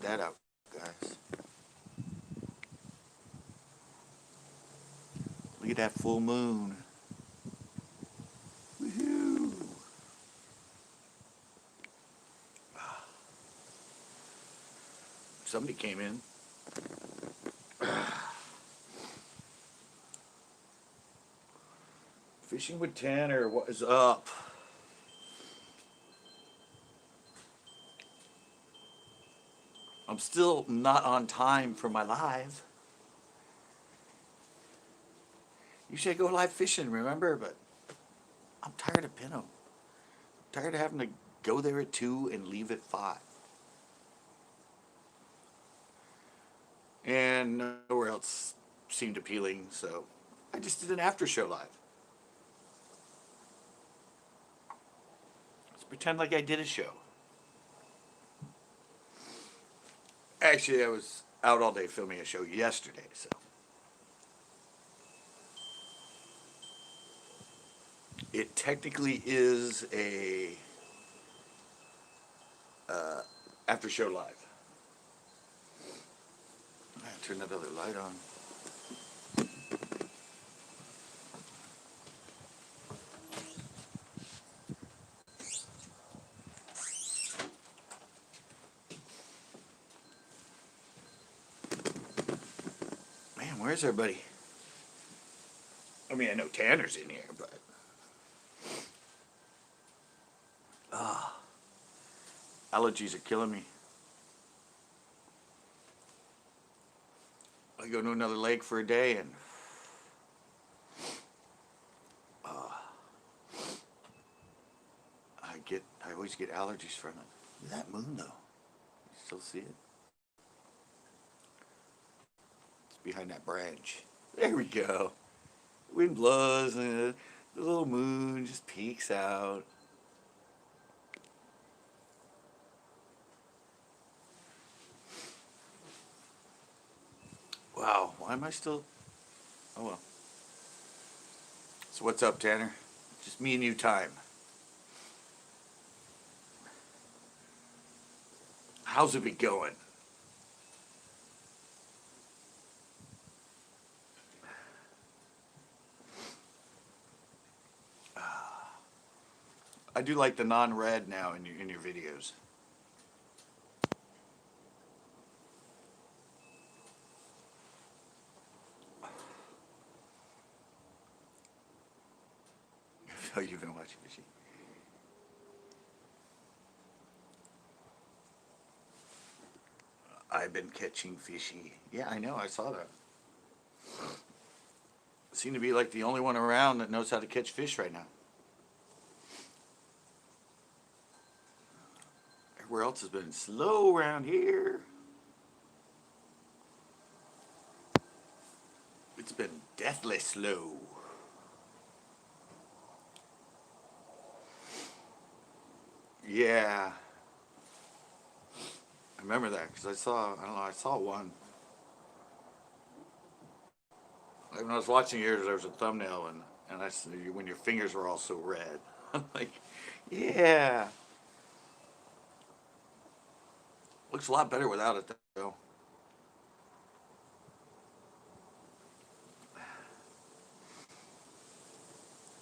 Check that out, guys. Look at that full moon. Woohoo! Somebody came in. Fishing with Tanner, what is up? I'm still not on time for my live. Usually I go live fishing, remember? But I'm tired of Pinot. I'm tired of having to go there at 2 and leave at 5. And nowhere else seemed appealing, so I just did an after show live. Let's pretend like I did a show. Actually, I was out all day filming a show yesterday, so. It technically is a after show live. I turn that other light on. Man, where's everybody? I mean, I know Tanner's in here, but allergies are killing me. I go to another lake for a day and I always get allergies from it. Look at that moon though. You still see it? It's behind that branch. There we go. Wind blows and the little moon just peeks out. Wow, why am I still... Oh well. So what's up, Tanner? Just me and you time. How's it been going? I do like the non-red now in your videos. Oh, you've been watching fishing. I've been catching fishy. Yeah, I know. I saw that. Seem to be like the only one around that knows how to catch fish right now. Everywhere else has been slow around here. It's been deathly slow. Yeah. I remember that because I don't know, I saw one. Like when I was watching yours, there was a thumbnail and I said, when your fingers were all so red. I'm like, yeah. Looks a lot better without it though.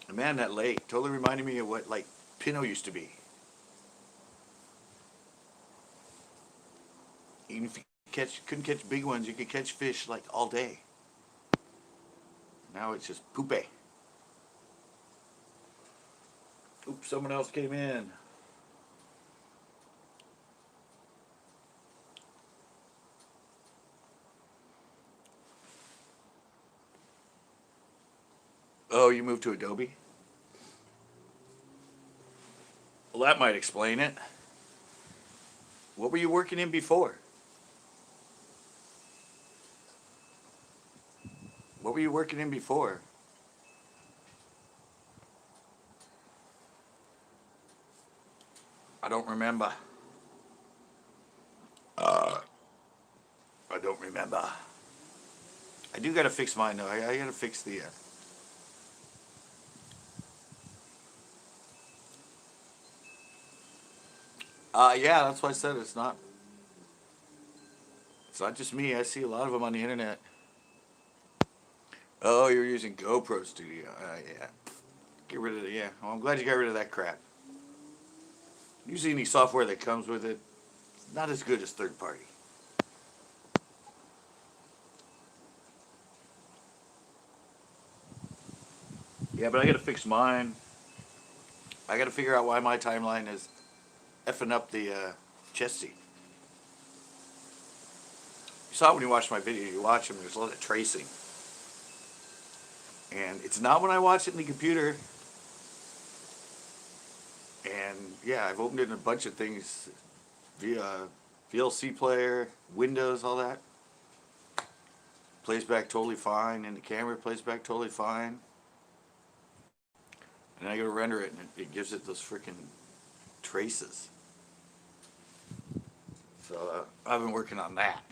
And man, that lake totally reminded me of what like Pinot used to be. Even if you couldn't catch big ones, you could catch fish like all day. Now it's just poopy. Oops, someone else came in. Oh, you moved to Adobe? Well, that might explain it. What were you working in before? What were you working in before? I don't remember. I don't remember. I do gotta fix mine though. I gotta fix the. Yeah, that's why I said it's not. It's not just me. I see a lot of them on the internet. Oh, you're using GoPro Studio. Yeah. Get rid of it. Yeah. Well, I'm glad you got rid of that crap. Usually any software that comes with it, not as good as third party. Yeah, but I gotta fix mine. I gotta figure out why my timeline is effing up the chest seat. You saw it when you watched my video. You watch them, there's a lot of tracing. And it's not when I watch it in the computer. And yeah, I've opened it in a bunch of things via VLC player, Windows, all that. Plays back totally fine, and the camera plays back totally fine. And I go to render it, and it gives it those freaking traces. So I've been working on that.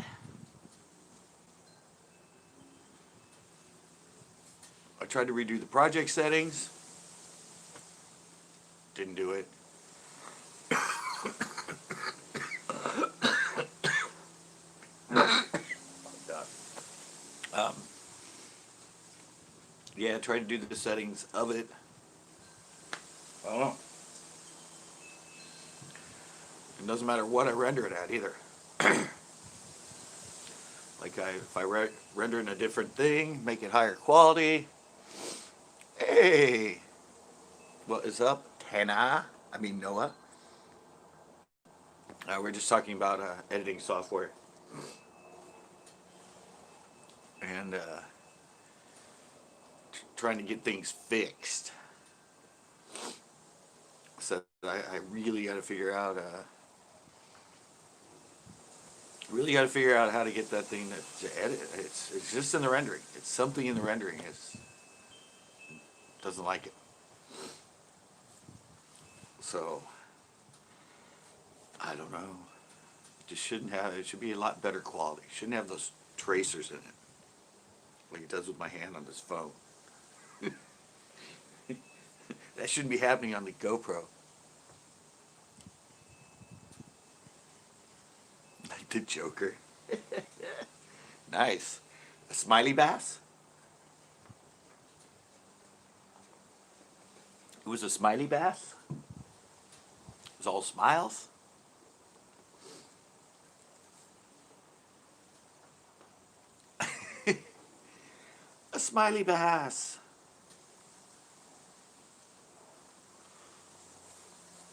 I tried to redo the project settings. Didn't do it. Yeah, I tried to do the settings of it. I don't know. It doesn't matter what I render it at either. Like if I render in a different thing, make it higher quality. Hey, what is up, Noah? We're just talking about editing software. And trying to get things fixed. So I really got to figure out how to get that thing to edit. It's just in the rendering. It's something in the rendering. It doesn't like it. So I don't know. Just shouldn't have. It should be a lot better quality. Shouldn't have those tracers in it, like it does with my hand on this phone. That shouldn't be happening on the GoPro. Like the Joker. Nice. A smiley bass? It was a smiley bass? It was all smiles? A smiley bass.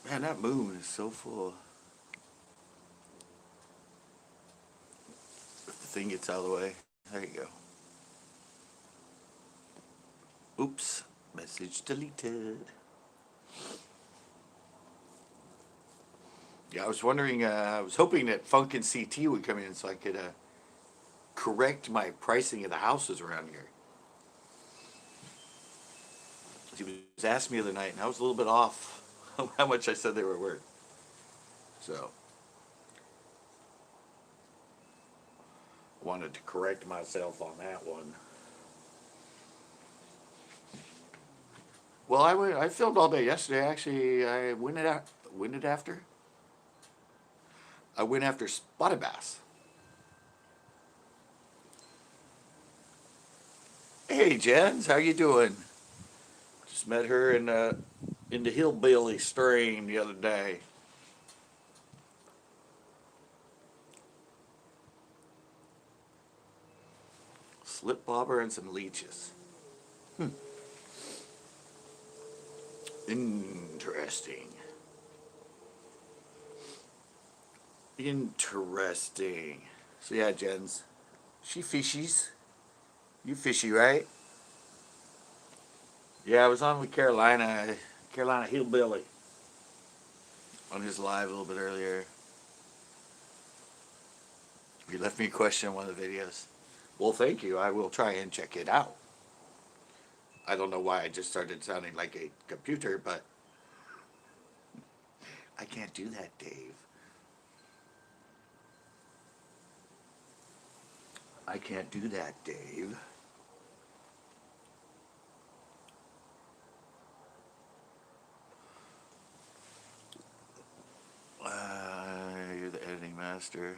Man, that moon is so full. If the thing gets out of the way. There you go. Oops. Message deleted. Yeah, I was wondering, I was hoping that Funkin' CT would come in so I could correct my pricing of the houses around here. He was asking me the other night, and I was a little bit off how much I said they were worth. So, wanted to correct myself on that one. Well, I filmed all day yesterday. Actually, I went after spotted bass. Hey, Jens, how you doing? Just met her in the hillbilly stream the other day. Slip bobber and some leeches. Interesting. Interesting. So yeah, Jens, she fishies. You fishy, right? Yeah, I was on with Carolina Hillbilly on his live a little bit earlier. He left me a question in one of the videos. Well, thank you. I will try and check it out. I don't know why I just started sounding like a computer, but I can't do that, Dave. I can't do that, Dave. You're the editing master.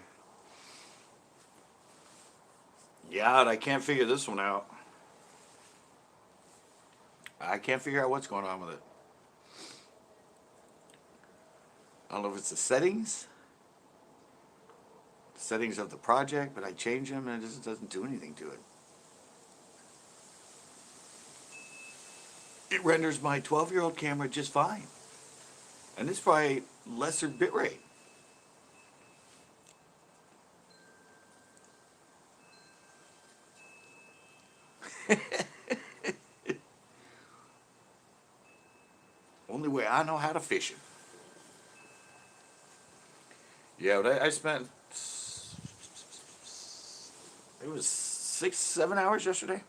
Yeah, and I can't figure this one out. I can't figure out what's going on with it. I don't know if it's the settings of the project, but I change them and it just doesn't do anything to it. It renders my 12-year-old camera just fine. And it's probably lesser bitrate. Only way I know how to fish it. Yeah, but I spent, it was 6, 7 hours yesterday.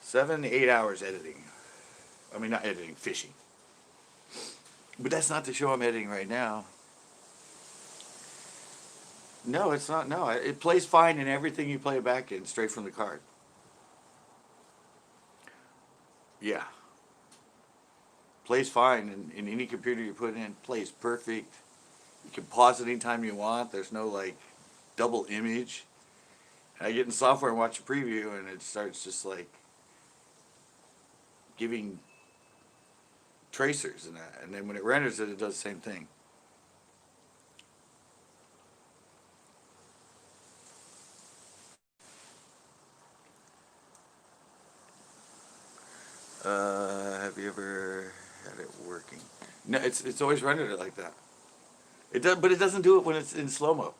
7, 8 hours editing. I mean, not editing, fishing. But that's not the show I'm editing right now. No, it's not. No, it plays fine in everything you play it back in, straight from the card. Yeah. Plays fine in any computer you put in. Plays perfect. You can pause it anytime you want. There's no like double image. And I get in software and watch a preview and it starts just like giving tracers and that. And then when it renders it, it does the same thing. Have you ever had it working? No, it's always rendered it like that. It does, but it doesn't do it when it's in slow mo.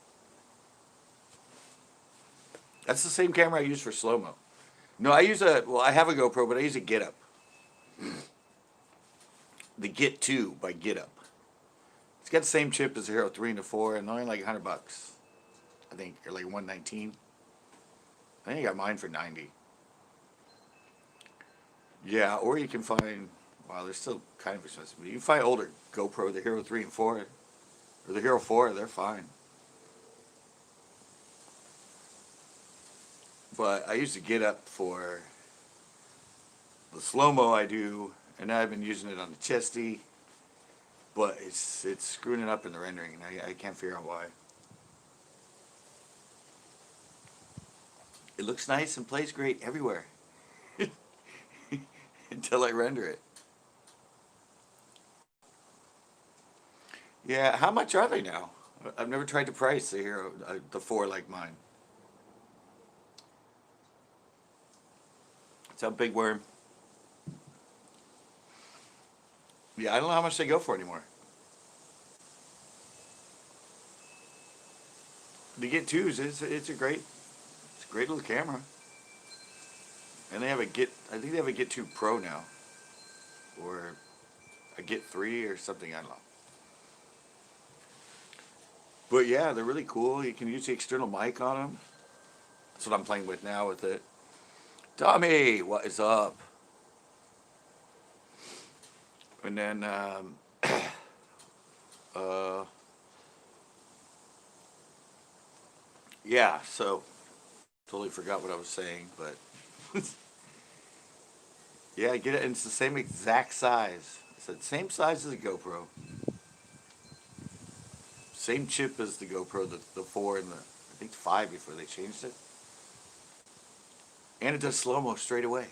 That's the same camera I use for slow mo. No, I have a GoPro, but I use a Get Up. The Get 2 by Get Up. It's got the same chip as the Hero 3 and the 4, and only like $100. I think, or like 119. I think I got mine for 90. Yeah, or you can find, wow, they're still kind of expensive, but you can find older GoPro, the Hero 3 and 4, or the Hero 4, they're fine. But I used to Get Up for the slow-mo I do, and now I've been using it on the chesty, but it's screwing it up in the rendering, and I can't figure out why. It looks nice and plays great everywhere. Until I render it. Yeah, how much are they now? I've never tried to price the Hero, the 4 like mine. It's a big worm. Yeah, I don't know how much they go for anymore. The Get 2s, it's a great little camera. And they have I think they have a Get 2 Pro now. Or a Get 3 or something, I don't know. But yeah, they're really cool. You can use the external mic on them. That's what I'm playing with now with it. Tommy, what is up? And then, yeah, so, totally forgot what I was saying, but, yeah, get it, and it's the same exact size. It's the same size as a GoPro. Same chip as the GoPro, the 4 and I think 5 before they changed it. And it does slow-mo straight away.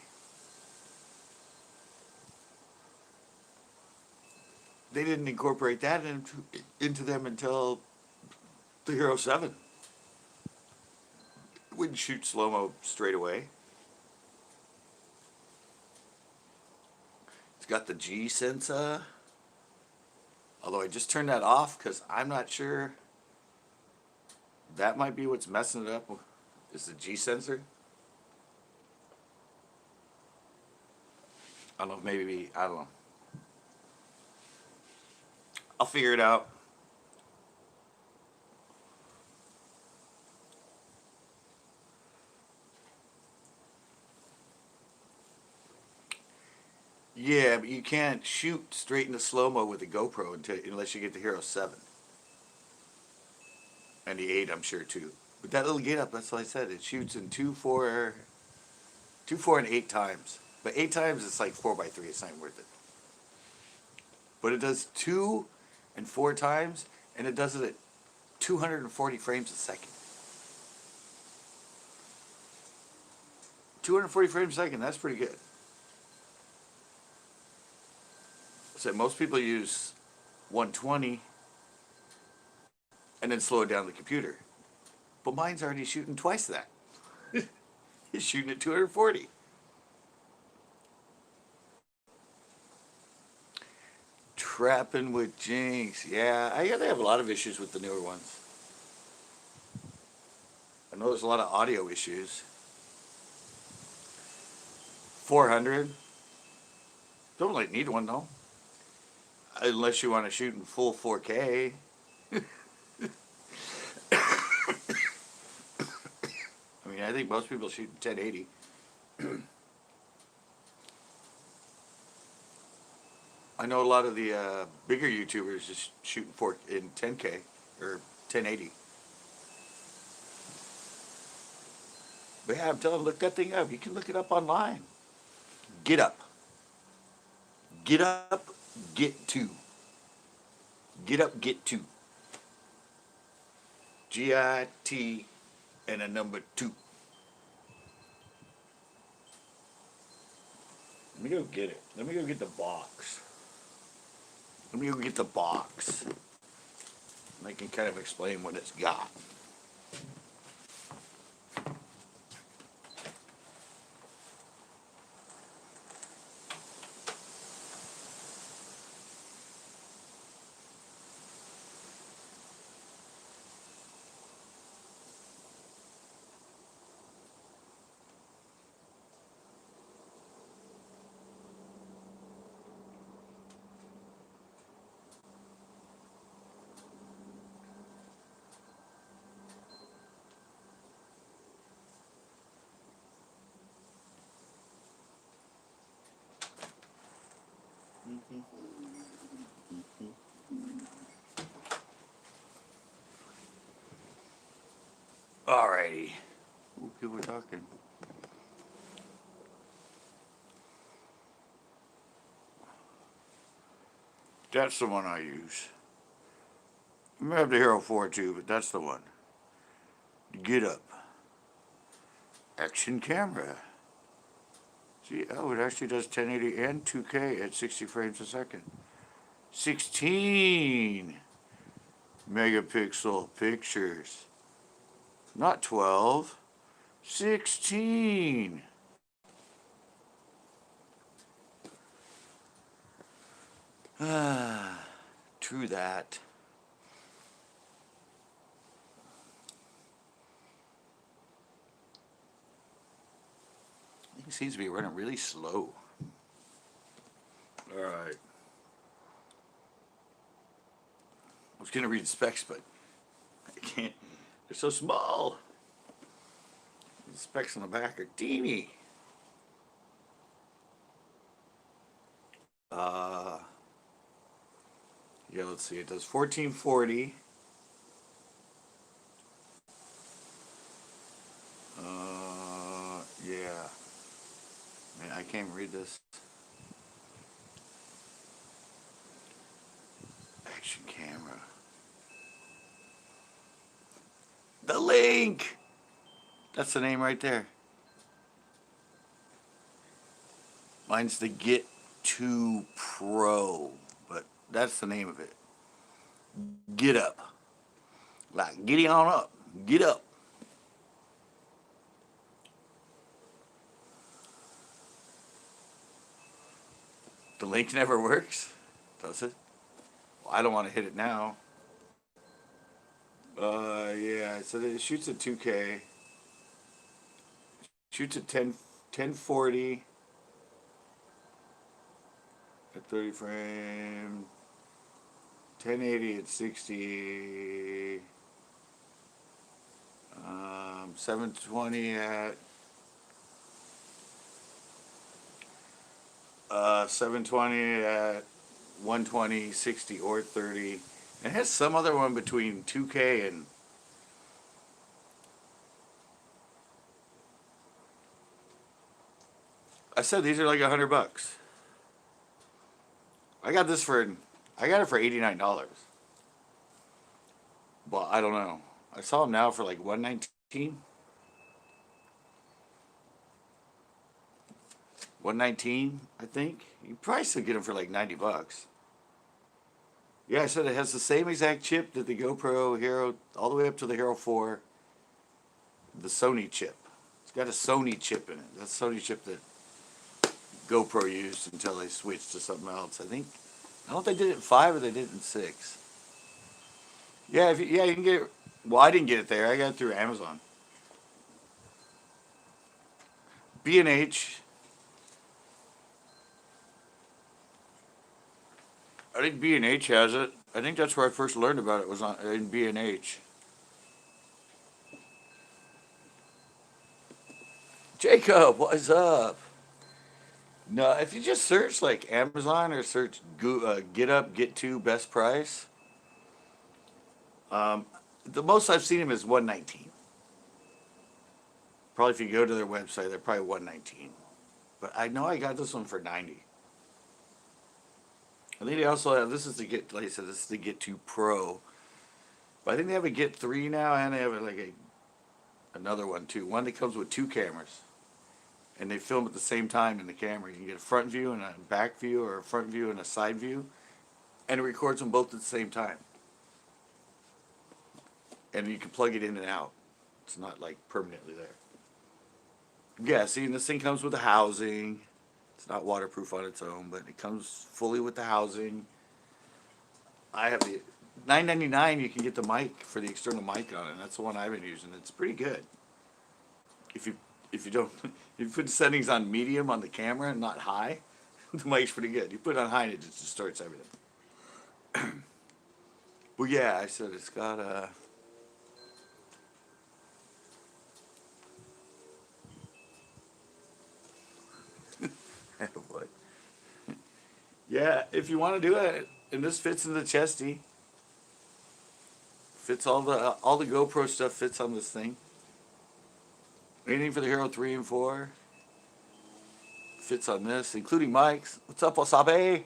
They didn't incorporate that into them until the Hero 7. It wouldn't shoot slow-mo straight away. It's got the G sensor. Although I just turned that off because I'm not sure. That might be what's messing it up. Is the G sensor. I don't know, maybe, I don't know. I'll figure it out. Yeah, but you can't shoot straight into slow-mo with the GoPro unless you get the Hero 7. And the 8, I'm sure, too. But that little Get Up, that's what I said. It shoots in 2, 4, and 8 times. But 8 times, it's like 4x3. It's not worth it. But it does 2 and 4 times, and it does it at 240 frames a second. 240 frames a second, that's pretty good. So most people use 120 and then slow down the computer. But mine's already shooting twice that. It's shooting at 240. Trapping with Jinx. Yeah, they have a lot of issues with the newer ones. I know there's a lot of audio issues. 400. Don't really need one though. Unless you want to shoot in full 4K. I mean, I think most people shoot in 1080. I know a lot of the bigger YouTubers just shooting in 10K or 1080. But yeah, I'm telling you, look that thing up. You can look it up online. Get up. Get up, get to. Get up, get to. GIT and a number 2. Let me go get it. Let me go get the box. Let me go get the box. And I can kind of explain what it's got. Alrighty. Ooh, people are talking. That's the one I use. I may have the Hero 4 too, but that's the one. Get up. Action camera. See, oh, it actually does 1080 and 2K at 60 frames a second. 16 megapixel pictures. Not 12. 16. True that. He seems to be running really slow. Alright. I was going to read specs, but I can't. They're so small. The specs on the back are teeny. Yeah, let's see. It does 1440. Yeah. Man, I can't read this. Action camera. The link! That's the name right there. Mine's the Get 2 Pro, but that's the name of it. Get up. Like, giddy on up. Get up. The link never works, does it? Well, I don't want to hit it now. Yeah, so it shoots at 2K. Shoots at 1040 at 30 frame. 1080 at 60. 720 at 720 at 120, 60, or 30. It has some other one between 2K and I said these are like $100. I got it for $89. Well, I don't know. I saw them now for like 119. 119, I think. You probably still get them for like $90. Yeah, I said it has the same exact chip that the GoPro Hero, all the way up to the Hero 4, the Sony chip. It's got a Sony chip in it. That's the Sony chip that GoPro used until they switched to something else. I think, I don't know if they did it in 5 or they did it in 6. Yeah, yeah, you can get it. Well, I didn't get it there. I got it through Amazon. B&H. I think B&H has it. I think that's where I first learned about it was on in B&H. Jacob, what's up? No, if you just search like Amazon or search Get Up, Get To, Best Price, um, the most I've seen them is 119. Probably if you go to their website, they're probably 119. But I know I got this one for 90. I think they also have, this is the Get, like I said, this is the Get 2 Pro. But I think they have a Get 3 now, and they have another one too. One that comes with 2 cameras. And they film at the same time in the camera. You can get a front view and a back view, or a front view and a side view. And it records them both at the same time. And you can plug it in and out. It's not like permanently there. Yeah, see, and this thing comes with the housing. It's not waterproof on its own, but it comes fully with the housing. I have the $9.99. You can get the mic for the external mic on it. And that's the one I've been using. It's pretty good. If you don't, if you put the settings on medium on the camera and not high, the mic's pretty good. You put it on high and it just distorts everything. Well, yeah, I said it's got a. What? Yeah, if you want to do it, and this fits in the chesty. Fits all the GoPro stuff fits on this thing. Anything for the Hero 3 and 4 fits on this, including mics. What's up, Wasabi?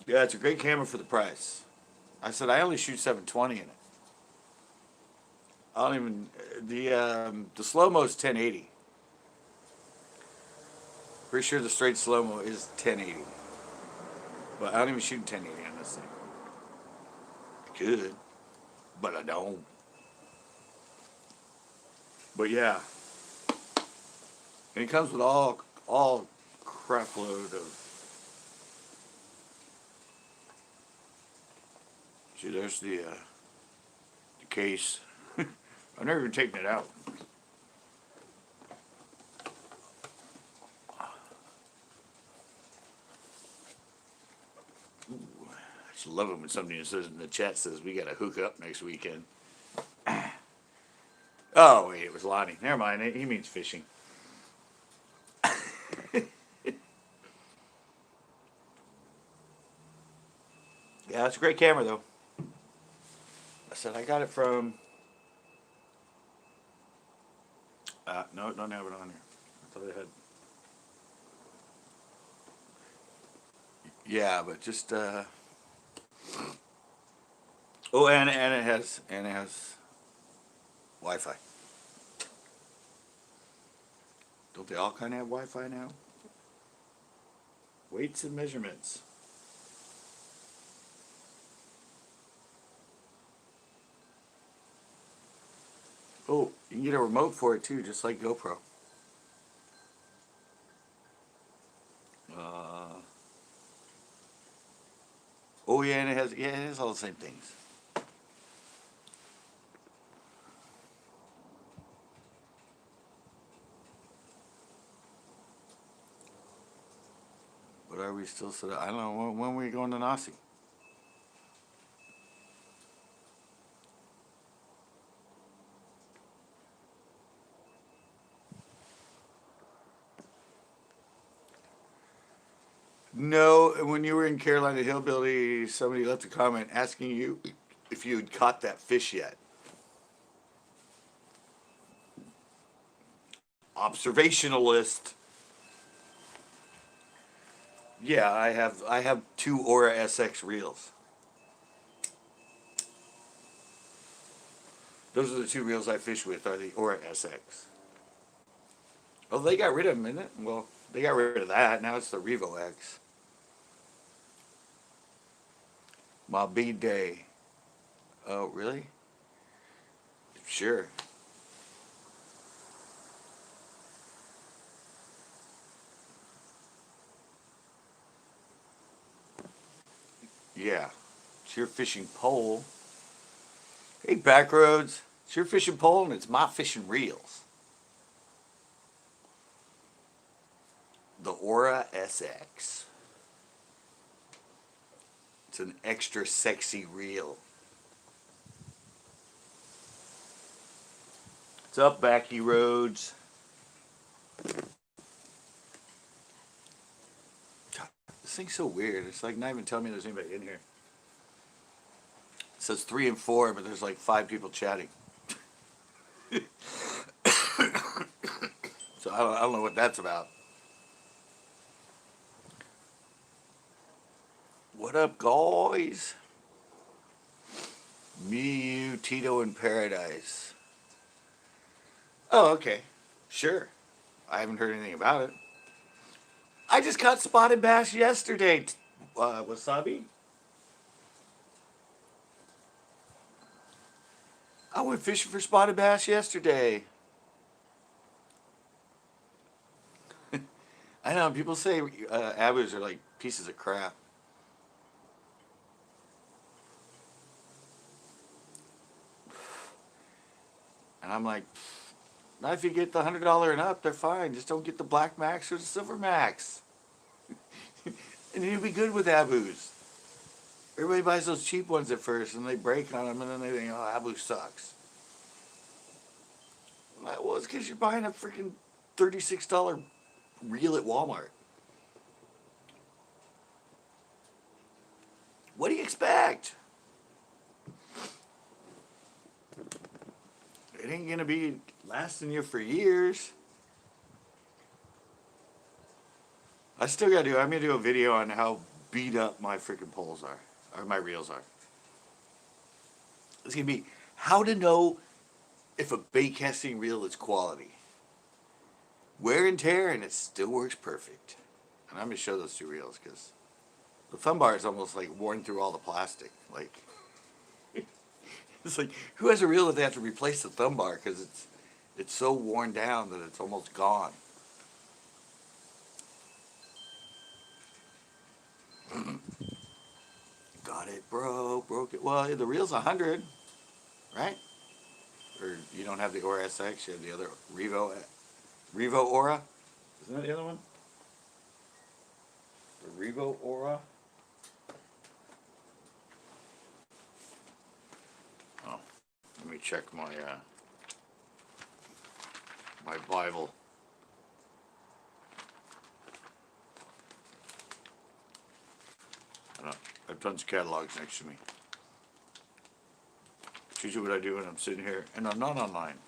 Yeah, it's a great camera for the price. I said I only shoot 720 in it. I don't even the slow mo is 1080. Pretty sure the straight slow mo is 1080. But I don't even shoot 1080 on this thing. I could, but I don't. But yeah, and it comes with all crap load of. See, there's the case. I've never even taken it out. Ooh, I just love it when somebody says in the chat says we got to hook up next weekend. Oh wait, it was Lonnie. Never mind. He means fishing. Yeah, it's a great camera though. I said I got it from. No, don't have it on here. I thought I had. Yeah, but just. Oh, and it has Wi-Fi. Don't they all kind of have Wi-Fi now? Weights and measurements. Oh, you can get a remote for it too, just like GoPro. Oh yeah, and it has all the same things. But are we still set up? I don't know when we going to Nasi. No, when you were in Carolina Hillbilly, somebody left a comment asking you if you had caught that fish yet. Observationalist. Yeah, I have two Aura SX reels. Those are the two reels I fish with. Are the Aura SX. Oh, they got rid of them, isn't it? Well, they got rid of that. Now it's the Revo X. My B day. Oh, really? Sure. Yeah. It's your fishing pole. Hey, Backroads. It's your fishing pole and it's my fishing reels. The Aura SX. It's an extra sexy reel. What's up, Backy Roads? This thing's so weird. It's like not even telling me there's anybody in here. It says 3 and 4, but there's like 5 people chatting. So I don't know what that's about. What up, guys? Me, you, Tito, and Paradise. Oh, okay. Sure. I haven't heard anything about it. I just caught spotted bass yesterday. Wasabi? I went fishing for spotted bass yesterday. I know, people say abus are like pieces of crap. And I'm like, not if you get the $100 and up, they're fine. Just don't get the black max or the silver max. And you'll be good with abus. Everybody buys those cheap ones at first and they break on them and then they think, oh, abu sucks. Well, it's because you're buying a freaking $36 reel at Walmart. What do you expect? It ain't gonna be lasting you for years. I'm gonna do a video on how beat up my freaking poles are, or my reels are. It's gonna be how to know if a bait casting reel is quality. Wear and tear, and it still works perfect. And I'm gonna show those two reels because the thumb bar is almost like worn through all the plastic. Like it's like who has a reel that they have to replace the thumb bar because it's so worn down that it's almost gone. Got it, broke it. Well, the reel's 100, right? Or you don't have the Aura SX, you have the other Revo Aura. Isn't that the other one? The Revo Aura. Oh, let me check my Bible. I have tons of catalogs next to me. It's usually what I do when I'm sitting here and I'm not online.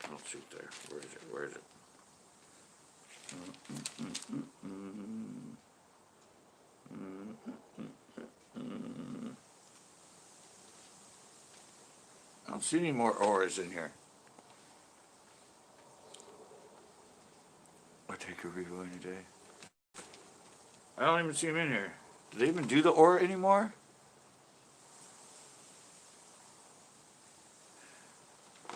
I'll shoot there. Where is it? Where is it? I don't see any more auras in here. I take a Revo any day. I don't even see them in here. Do they even do the aura anymore? I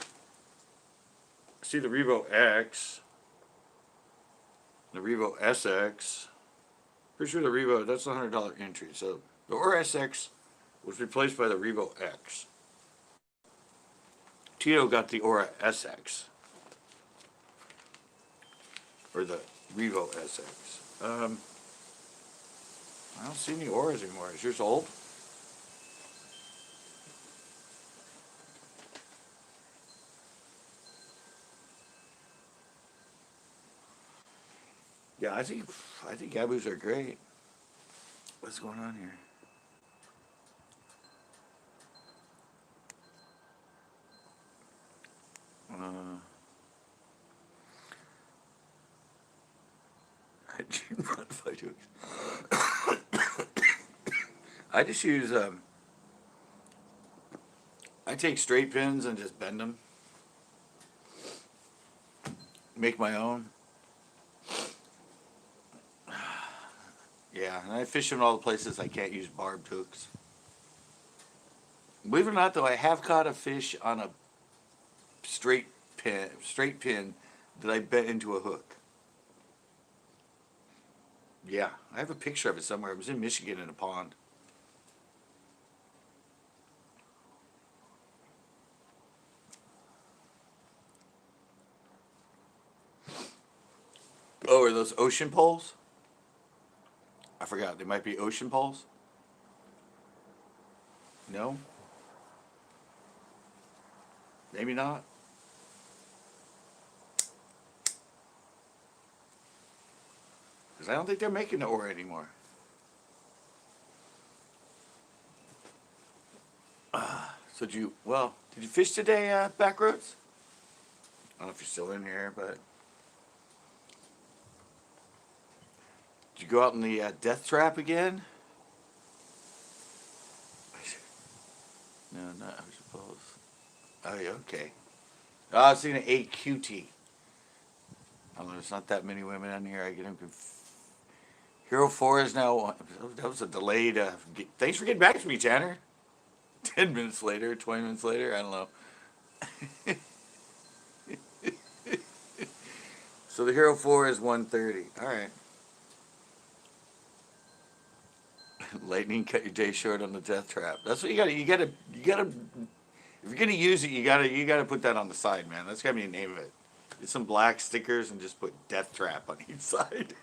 see the Revo X, the Revo SX. Pretty sure the Revo, that's the $100 entry. So the Aura SX was replaced by the Revo X. Tito got the Aura SX. Or the Revo SX. I don't see any Auras anymore. Is yours old? Yeah, I think Abus are great. What's going on here? June modified hooks. I just use I take straight pins and just bend them. Make my own. Yeah, and I fish in all the places I can't use barbed hooks. Believe it or not, though, I have caught a fish on a straight pin that I bent into a hook. Yeah, I have a picture of it somewhere. It was in Michigan in a pond. Oh, are those ocean poles? I forgot. They might be ocean poles. No? Maybe not. Because I don't think they're making the ore anymore. So did you fish today, Backroads? I don't know if you're still in here, but did you go out in the death trap again? No, not I suppose. Oh, yeah, okay. Oh, I was thinking AQT. I don't know, there's not that many women on here. I get them Hero 4 is now, that was a delayed, thanks for getting back to me, Tanner. 10 minutes later, 20 minutes later, I don't know. So the Hero 4 is 1:30. All right. Lightning cut your day short on the death trap. That's what you gotta, if you're gonna use it, you gotta put that on the side, man. That's gotta be the name of it. Get some black stickers and just put death trap on each side.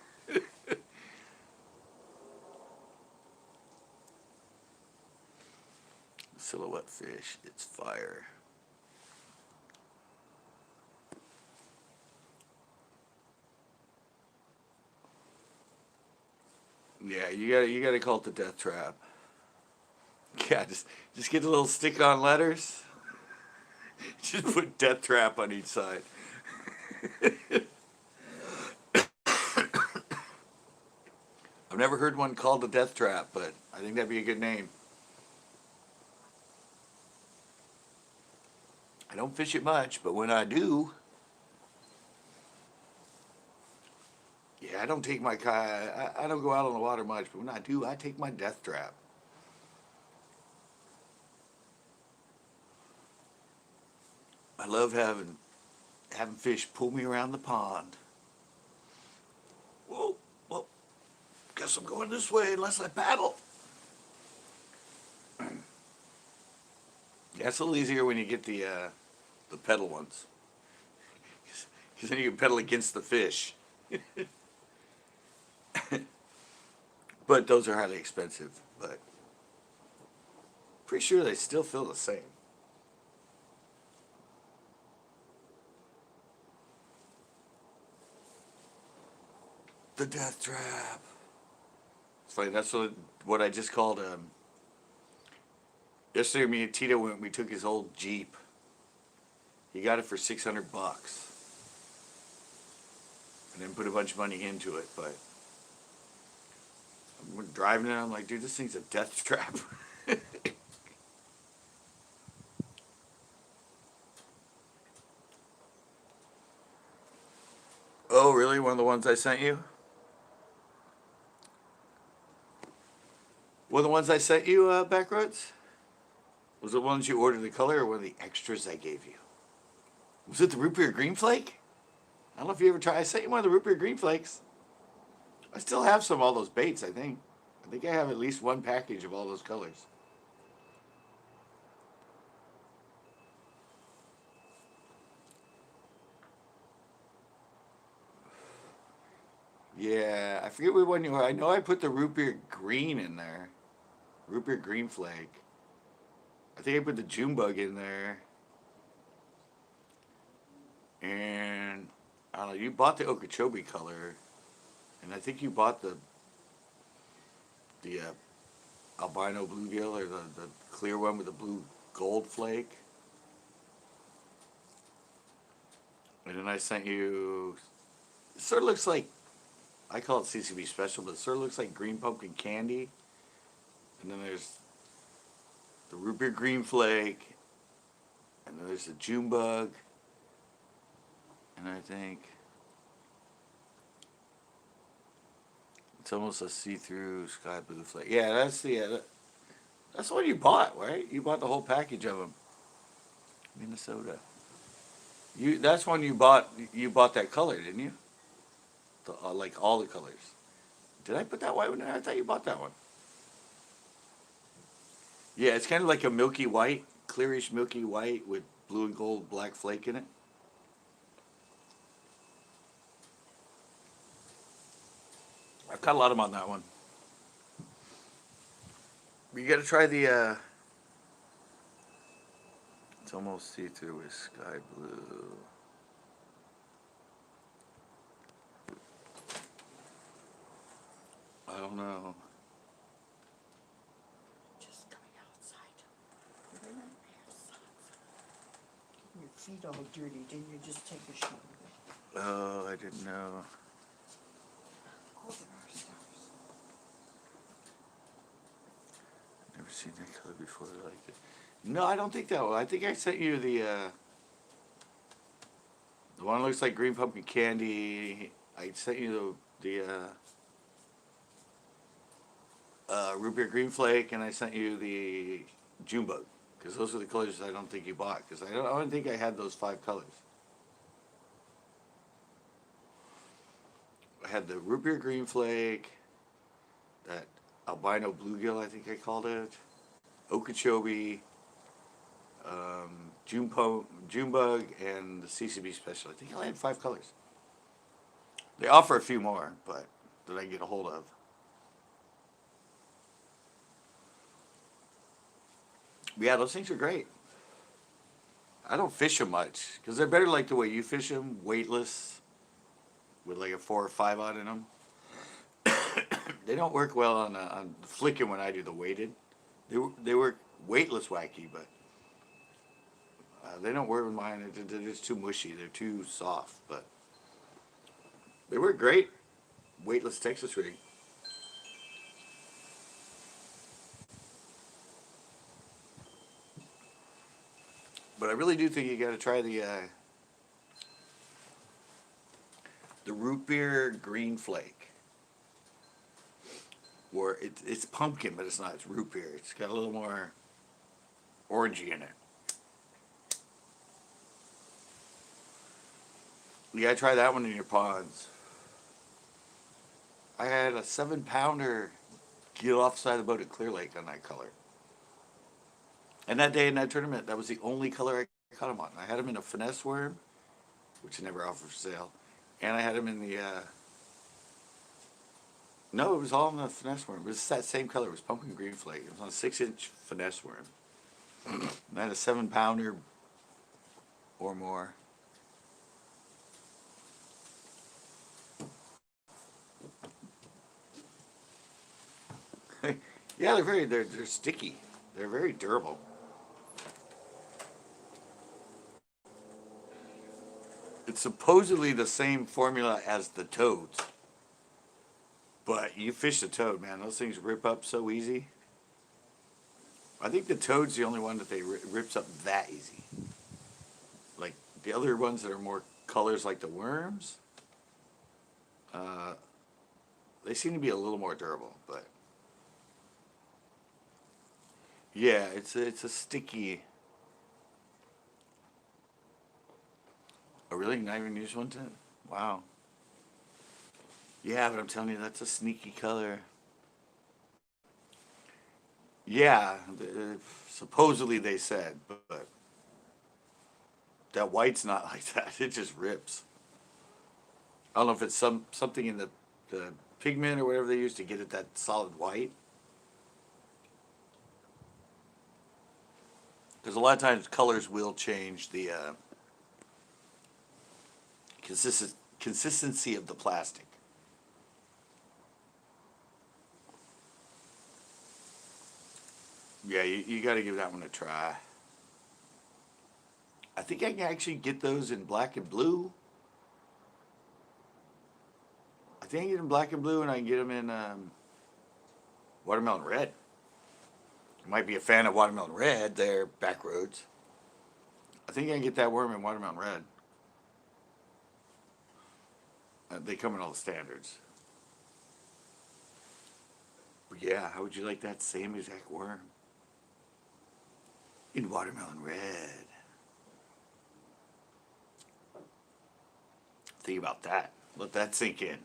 Silhouette fish, it's fire. Yeah, you gotta call it the death trap. Yeah, just get a little stick-on letters. Just put death trap on each side. I've never heard one called the death trap, but I think that'd be a good name. I don't fish it much, but when I do, yeah, I don't take my I don't go out on the water much, but when I do, I take my death trap. I love having fish pull me around the pond. Whoa, well, guess I'm going this way unless I paddle. Yeah, it's a little easier when you get the pedal ones, because then you can pedal against the fish. But those are highly expensive. But pretty sure they still feel the same. The death trap. It's funny. That's what I just called. Yesterday, me and Tito went. We took his old Jeep. He got it for $600, and then put a bunch of money into it. But I'm driving it. I'm like, dude, this thing's a death trap. Oh, really? One of the ones I sent you? One of the ones I sent you, Backroads? Was it ones you ordered the color or one of the extras I gave you? Was it the root beer green flake? I don't know if you ever tried. I sent you one of the root beer green flakes. I still have some of all those baits, I think. I think I have at least one package of all those colors. Yeah, I forget what one you are. I know I put the root beer green in there. Root beer green flake. I think I put the June bug in there. And I don't know, you bought the Okeechobee color. And I think you bought the albino bluegill, or the clear one with the blue gold flake. And then I sent you, it sort of looks like I call it CCB special, but it sort of looks like green pumpkin candy. And then there's the root beer green flake, and then there's the June bug, and I think it's almost a see-through sky blue flake. Yeah, that's what you bought, right? You bought the whole package of them. Minnesota. That's when you bought that color, didn't you? Like all the colors. Did I put that white one in there? I thought you bought that one. Yeah, it's kind of like a milky white, clearish milky white with blue and gold black flake in it. I've got a lot of them on that one. You got to try the. It's almost see-through with sky blue. I don't know. Just coming outside. Your feet all dirty, didn't you just take a shower? Oh, I didn't know. Oh, there are stars. Never seen that color before. I liked it. No, I don't think that one. I think I sent you the one that looks like green pumpkin candy. I sent you the root beer green flake, and I sent you the June bug, because those are the colors I don't think you bought, because I don't think I had those 5 colors. I had the root beer green flake, that albino bluegill, I think I called it, Okeechobee, June bug, and the CCB special. I think I only had 5 colors. They offer a few more, but that I can get a hold of. Yeah, those things are great. I don't fish them much because they're better like the way you fish them, weightless, with like a 4 or 5 on in them. They don't work well on flicking when I do the weighted. They work weightless wacky, but they don't work with mine. They're just too mushy. They're too soft, but they work great. Weightless Texas rig. But I really do think you got to try the root beer green flake. Or it's pumpkin, but it's not. It's root beer. It's got a little more orangey in it. You gotta try that one in your ponds. I had a 7-pounder get off the side of the boat at Clear Lake on that color. And that day in that tournament, that was the only color I caught them on. I had them in a finesse worm, which I never offered for sale, and I had them in the. No, it was all in the finesse worm. It was that same color. It was pumpkin green flake. It was on a 6-inch finesse worm. And I had a 7-pounder or more. Yeah, they're sticky. They're very durable. It's supposedly the same formula as the toads. But you fish the toad, man. Those things rip up so easy. I think the toad's the only one that rips up that easy. Like the other ones that are more colors like the worms, they seem to be a little more durable, but yeah, it's a sticky. Oh, really? Not even used one to? Wow. Yeah, but I'm telling you, that's a sneaky color. Yeah, supposedly they said, but that white's not like that. It just rips. I don't know if it's something in the pigment or whatever they use to get it that solid white. Because a lot of times colors will change the consistency of the plastic. Yeah, you got to give that one a try. I think I can actually get those in black and blue. I think I can get them black and blue, and I can get them in watermelon red. You might be a fan of watermelon red there, Backroads. I think I can get that worm in watermelon red. They come in all the standards. But yeah, how would you like that same exact worm in watermelon red? Think about that. Let that sink in.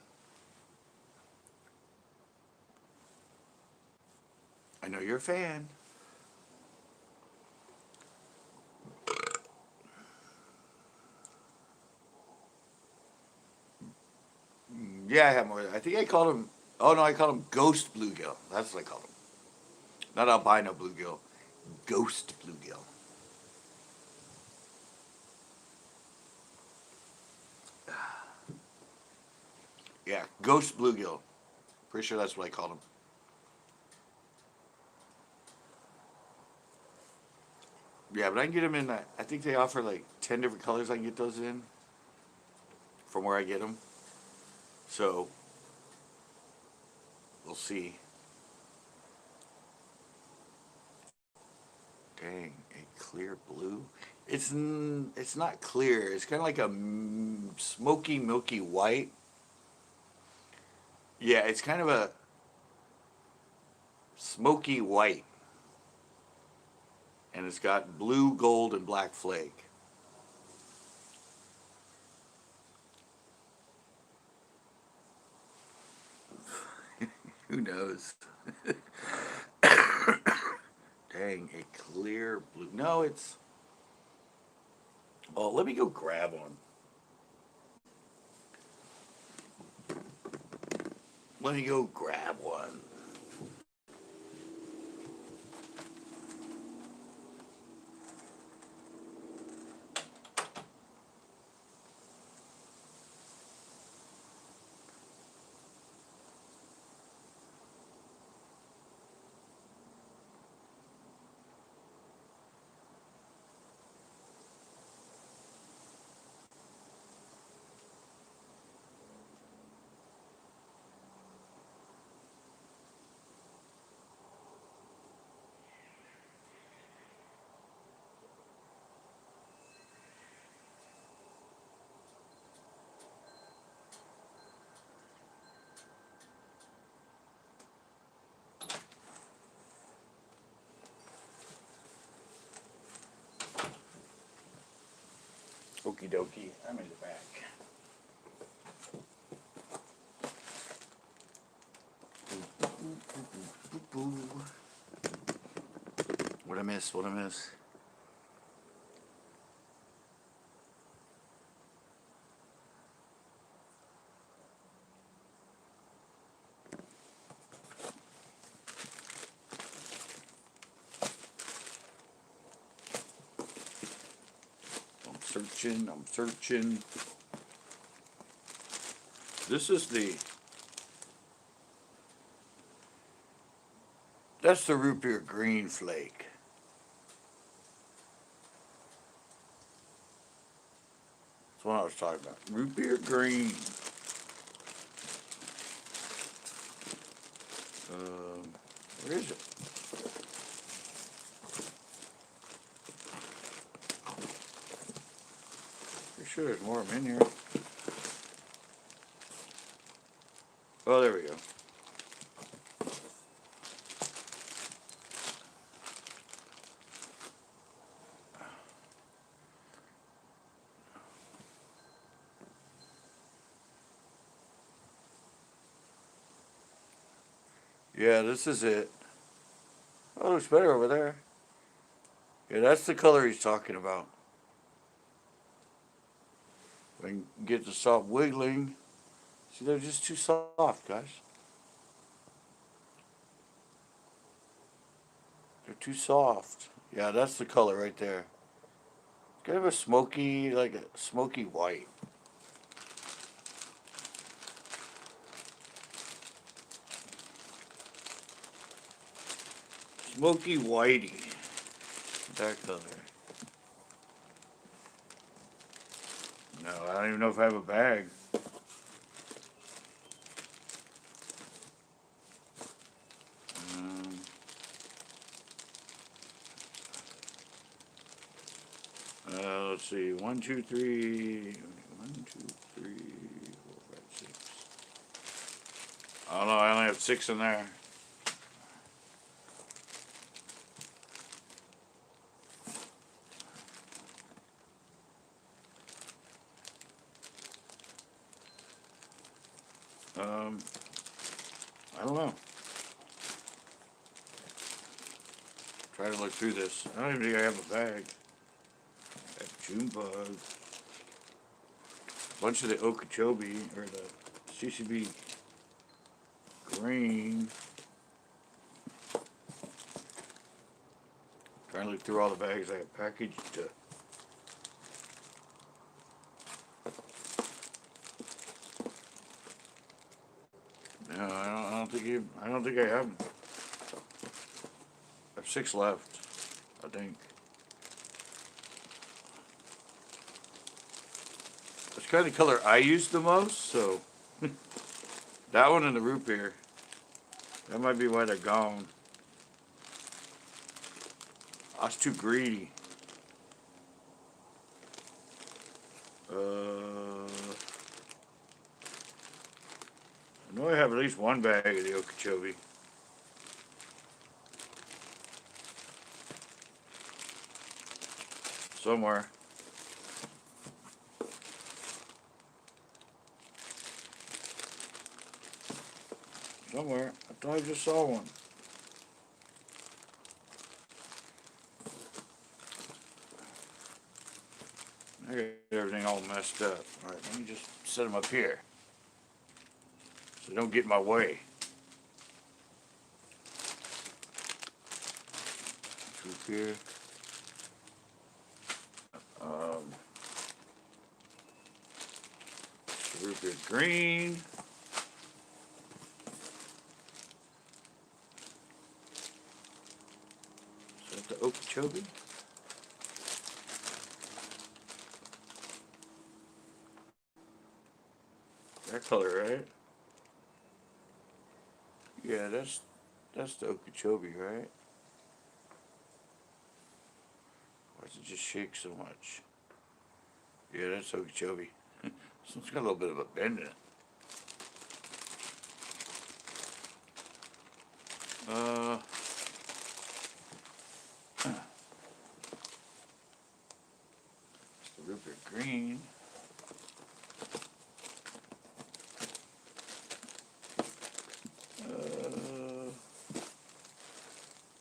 I know you're a fan. Yeah, I have more. I think I called him. Oh no, I called him ghost bluegill. That's what I called him. Not albino bluegill. Ghost bluegill. Yeah, ghost bluegill. Pretty sure that's what I called him. Yeah, but I can get them in. I think they offer like 10 different colors. I can get those in from where I get them. So we'll see. Dang, a clear blue. It's not clear. It's kind of like a smoky, milky white. Yeah, it's kind of a smoky white, and it's got blue, gold, and black flake. Who knows? Dang, a clear blue. No, it's. Oh, let me go grab one. Let me go grab one. Okie dokie, I'm in the back. What I miss? What I miss? I'm searching. I'm searching. This is the. That's the root beer green flake. That's what I was talking about. Root beer green. Where is it? Pretty sure there's more of them in here. Oh, there we go. Yeah, this is it. Oh, it looks better over there. Yeah, that's the color he's talking about. I can get the soft wiggling. See, they're just too soft, guys. They're too soft. Yeah, that's the color right there. Kind of a smoky, like a smoky white. Smoky whitey. That color. No, I don't even know if I have a bag. let's see. 1, 2, 3. 1, 2, 3, 4, 5, 6. I don't know. I only have 6 in there. I don't know. Try to look through this. I don't even think I have a bag. I have June bug. A bunch of the Okeechobee or the CCB green. Trying to look through all the bags I have packaged. No, I don't think you. I don't think I have them. I have 6 left, I think. That's kind of the color I use the most, so that one and the root beer. That might be why they're gone. I was too greedy. I know I have at least one bag of the Okeechobee. Somewhere. Somewhere. I thought I just saw one. I got everything all messed up. Alright, let me just set them up here. So don't get in my way. Root beer. Root beer green. Is that the Okeechobee? That color, right? Yeah, that's the Okeechobee, right? Why does it just shake so much? Yeah, that's Okeechobee. So it's got a little bit of a bend in it. It's the root beer green.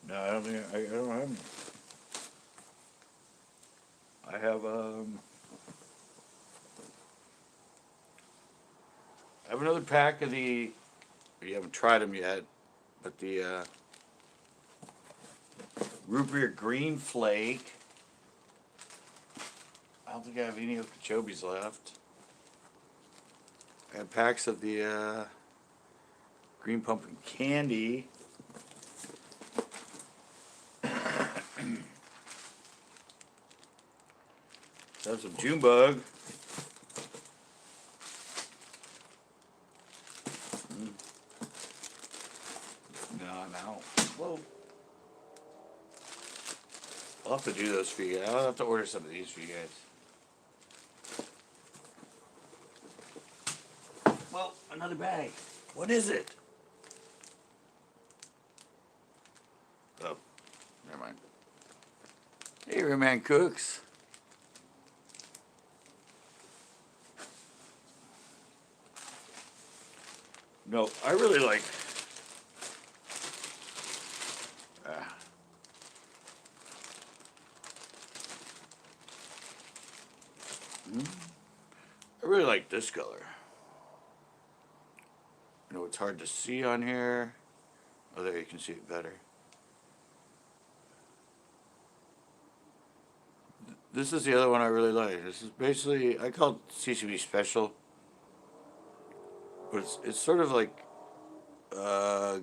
No, I don't think I don't have them. I have another pack of the. You haven't tried them yet, but the root beer green flake. I don't think I have any Okeechobees left. I have packs of the green pumpkin candy. Have some June bug. No, I'm out. Whoa. I'll have to do those for you guys. I'll have to order some of these for you guys. Well, another bag. What is it? Oh, never mind. Hey, Rayman Cooks. No, I really like. I really like this color. You know, it's hard to see on here. Oh, there you can see it better. This is the other one I really like. This is basically, I call it CCB Special. But it's sort of like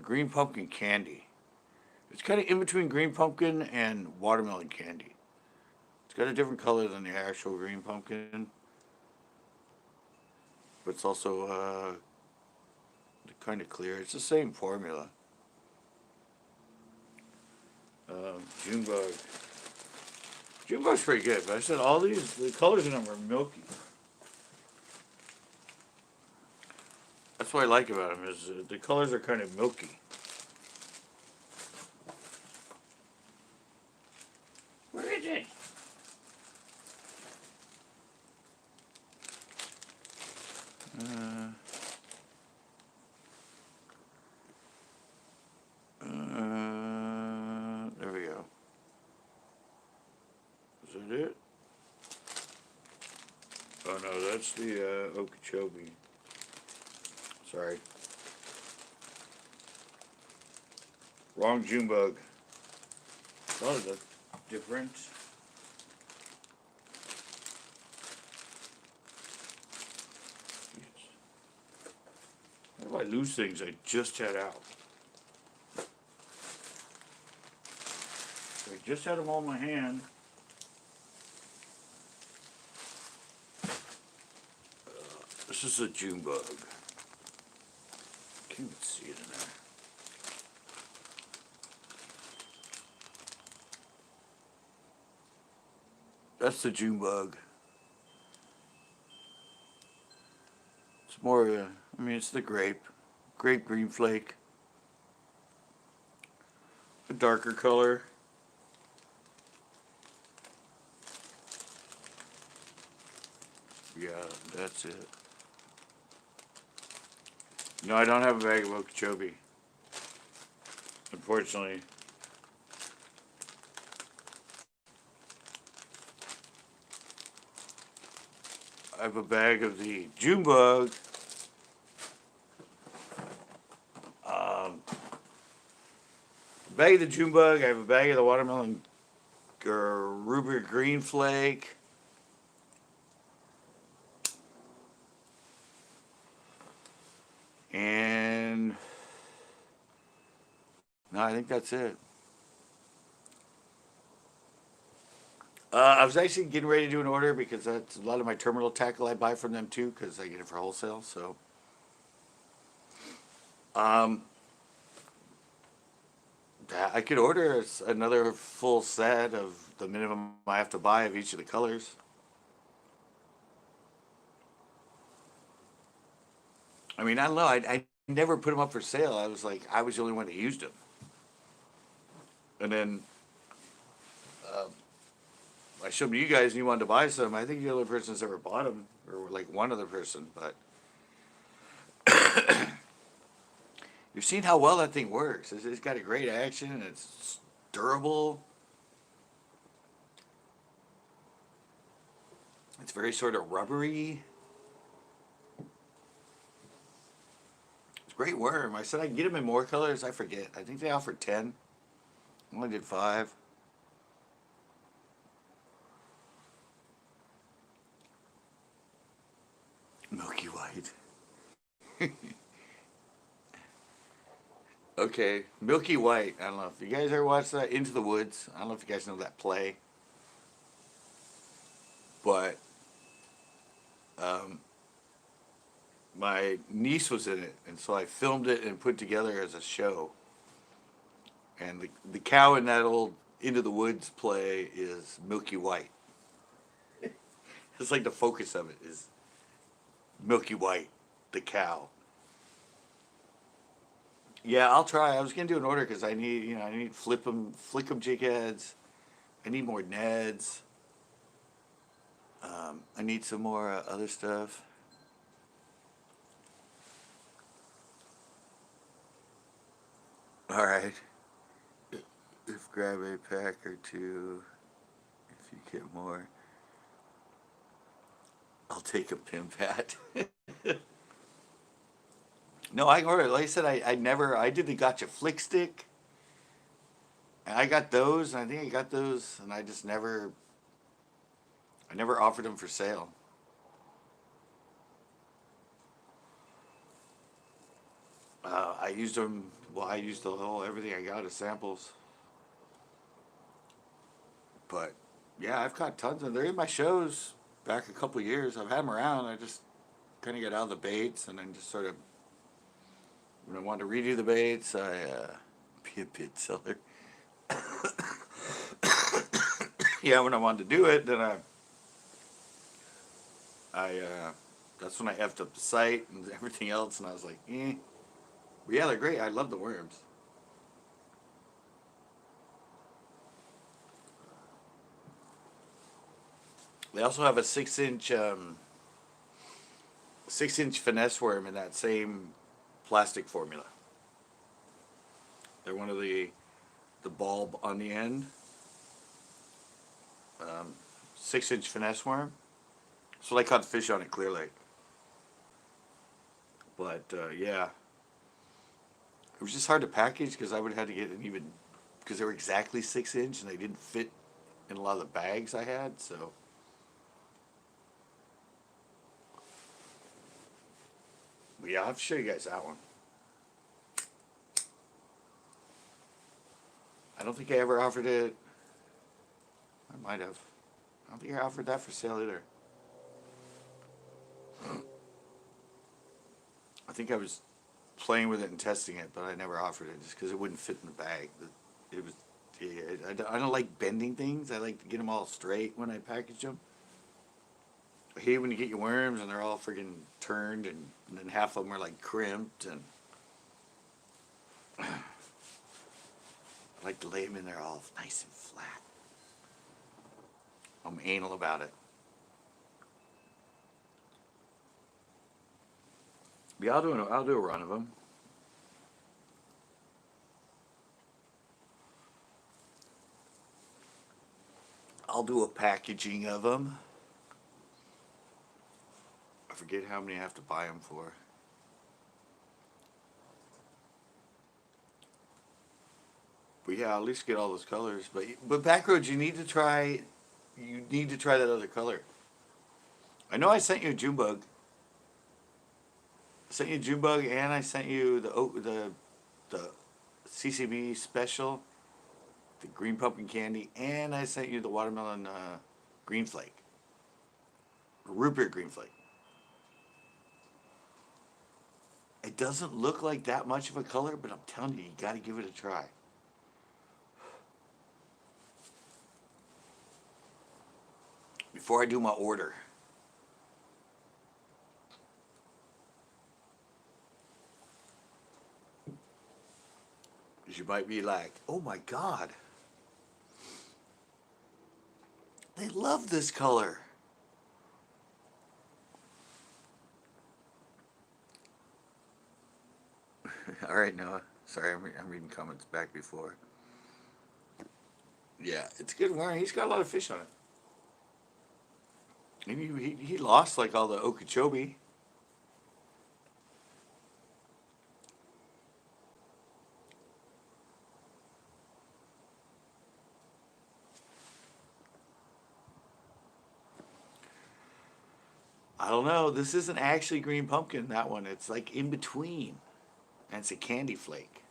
green pumpkin candy. It's kind of in between green pumpkin and watermelon candy. It's got a different color than the actual green pumpkin. But it's also kind of clear. It's the same formula. June bug. June bug's pretty good, but I said all these, the colors in them are milky. That's what I like about them is the colors are kind of milky. Where is it? There we go. Is that it? Oh no, that's the Okeechobee. Sorry. Wrong June bug. Oh, that's different. How do I lose things I just had out? I just had them all in my hand. This is a June bug. Can't even see it in there. That's the June bug. It's more, I mean, it's the grape green flake. A darker color. Yeah, that's it. No, I don't have a bag of Okeechobee. Unfortunately. I have a bag of the June bug. Bag of the June bug. I have a bag of the watermelon ruby green flake. And no, I think that's it. I was actually getting ready to do an order because that's a lot of my terminal tackle I buy from them too because I get it for wholesale. So, I could order another full set of the minimum I have to buy of each of the colors. I mean, I don't know. I never put them up for sale. I was like, I was the only one that used them. And then I showed them to you guys and you wanted to buy some. I think the other person's ever bought them, or like one other person, but you've seen how well that thing works. It's got a great action. It's durable. It's very sort of rubbery. It's a great worm. I said I can get them in more colors. I forget. I think they offered 10. I only did 5. Milky White. Okay, Milky White. I don't know if you guys ever watched that Into the Woods. I don't know if you guys know that play, but my niece was in it, and so I filmed it and put together as a show. And the cow in that old Into the Woods play is Milky White. It's like the focus of it is Milky White, the cow. Yeah, I'll try. I was gonna do an order because I need, I need flick 'em jig heads. I need more Neds. I need some more other stuff. All right. If grab a pack or two, if you get more, I'll take a pimp hat. No, I ordered. Like I said, I did the gotcha flick stick. And I got those, and I think I got those, and I just never, I never offered them for sale. I used them, well, I used the whole, everything I got as samples. But, yeah, I've caught tons of them. They're in my shows back a couple years. I've had them around. I just kind of get out of the baits, and then just sort of, when I wanted to redo the baits, I be a bit seller. yeah, when I wanted to do it, then that's when I effed up the site and everything else, and I was like, eh. But yeah, they're great. I love the worms. They also have a 6-inch finesse worm in that same plastic formula. They're one of the bulb on the end, 6-inch finesse worm. So I caught the fish on at Clear Lake. But yeah, it was just hard to package because I would have had to get an even, because they were exactly 6-inch and they didn't fit in a lot of the bags I had. So but yeah, I'll have to show you guys that one. I don't think I ever offered it. I might have. I don't think I offered that for sale either. I think I was playing with it and testing it, but I never offered it just because it wouldn't fit in the bag. It was. Yeah, I don't like bending things. I like to get them all straight when I package them. I hate when you get your worms and they're all friggin' turned and then half of them are like crimped, and I like to lay them in there all nice and flat. I'm anal about it. Yeah, I'll do a run of them. I'll do a packaging of them. I forget how many I have to buy them for. But yeah, I'll at least get all those colors. But Backroads, you need to try. You need to try that other color. I know I sent you a June bug. I sent you a June bug, and I sent you the CCB special, the green pumpkin candy, and I sent you the watermelon green flake, root beer green flake. It doesn't look like that much of a color, but I'm telling you, you got to give it a try. Before I do my order. You might be like, oh my God. They love this color. All right, Noah. Sorry, I'm reading comments back before. Yeah, it's a good worm. He's got a lot of fish on it. And he lost like all the Okeechobee. I don't know. This isn't actually green pumpkin, that one. It's like in between. And it's a candy flake.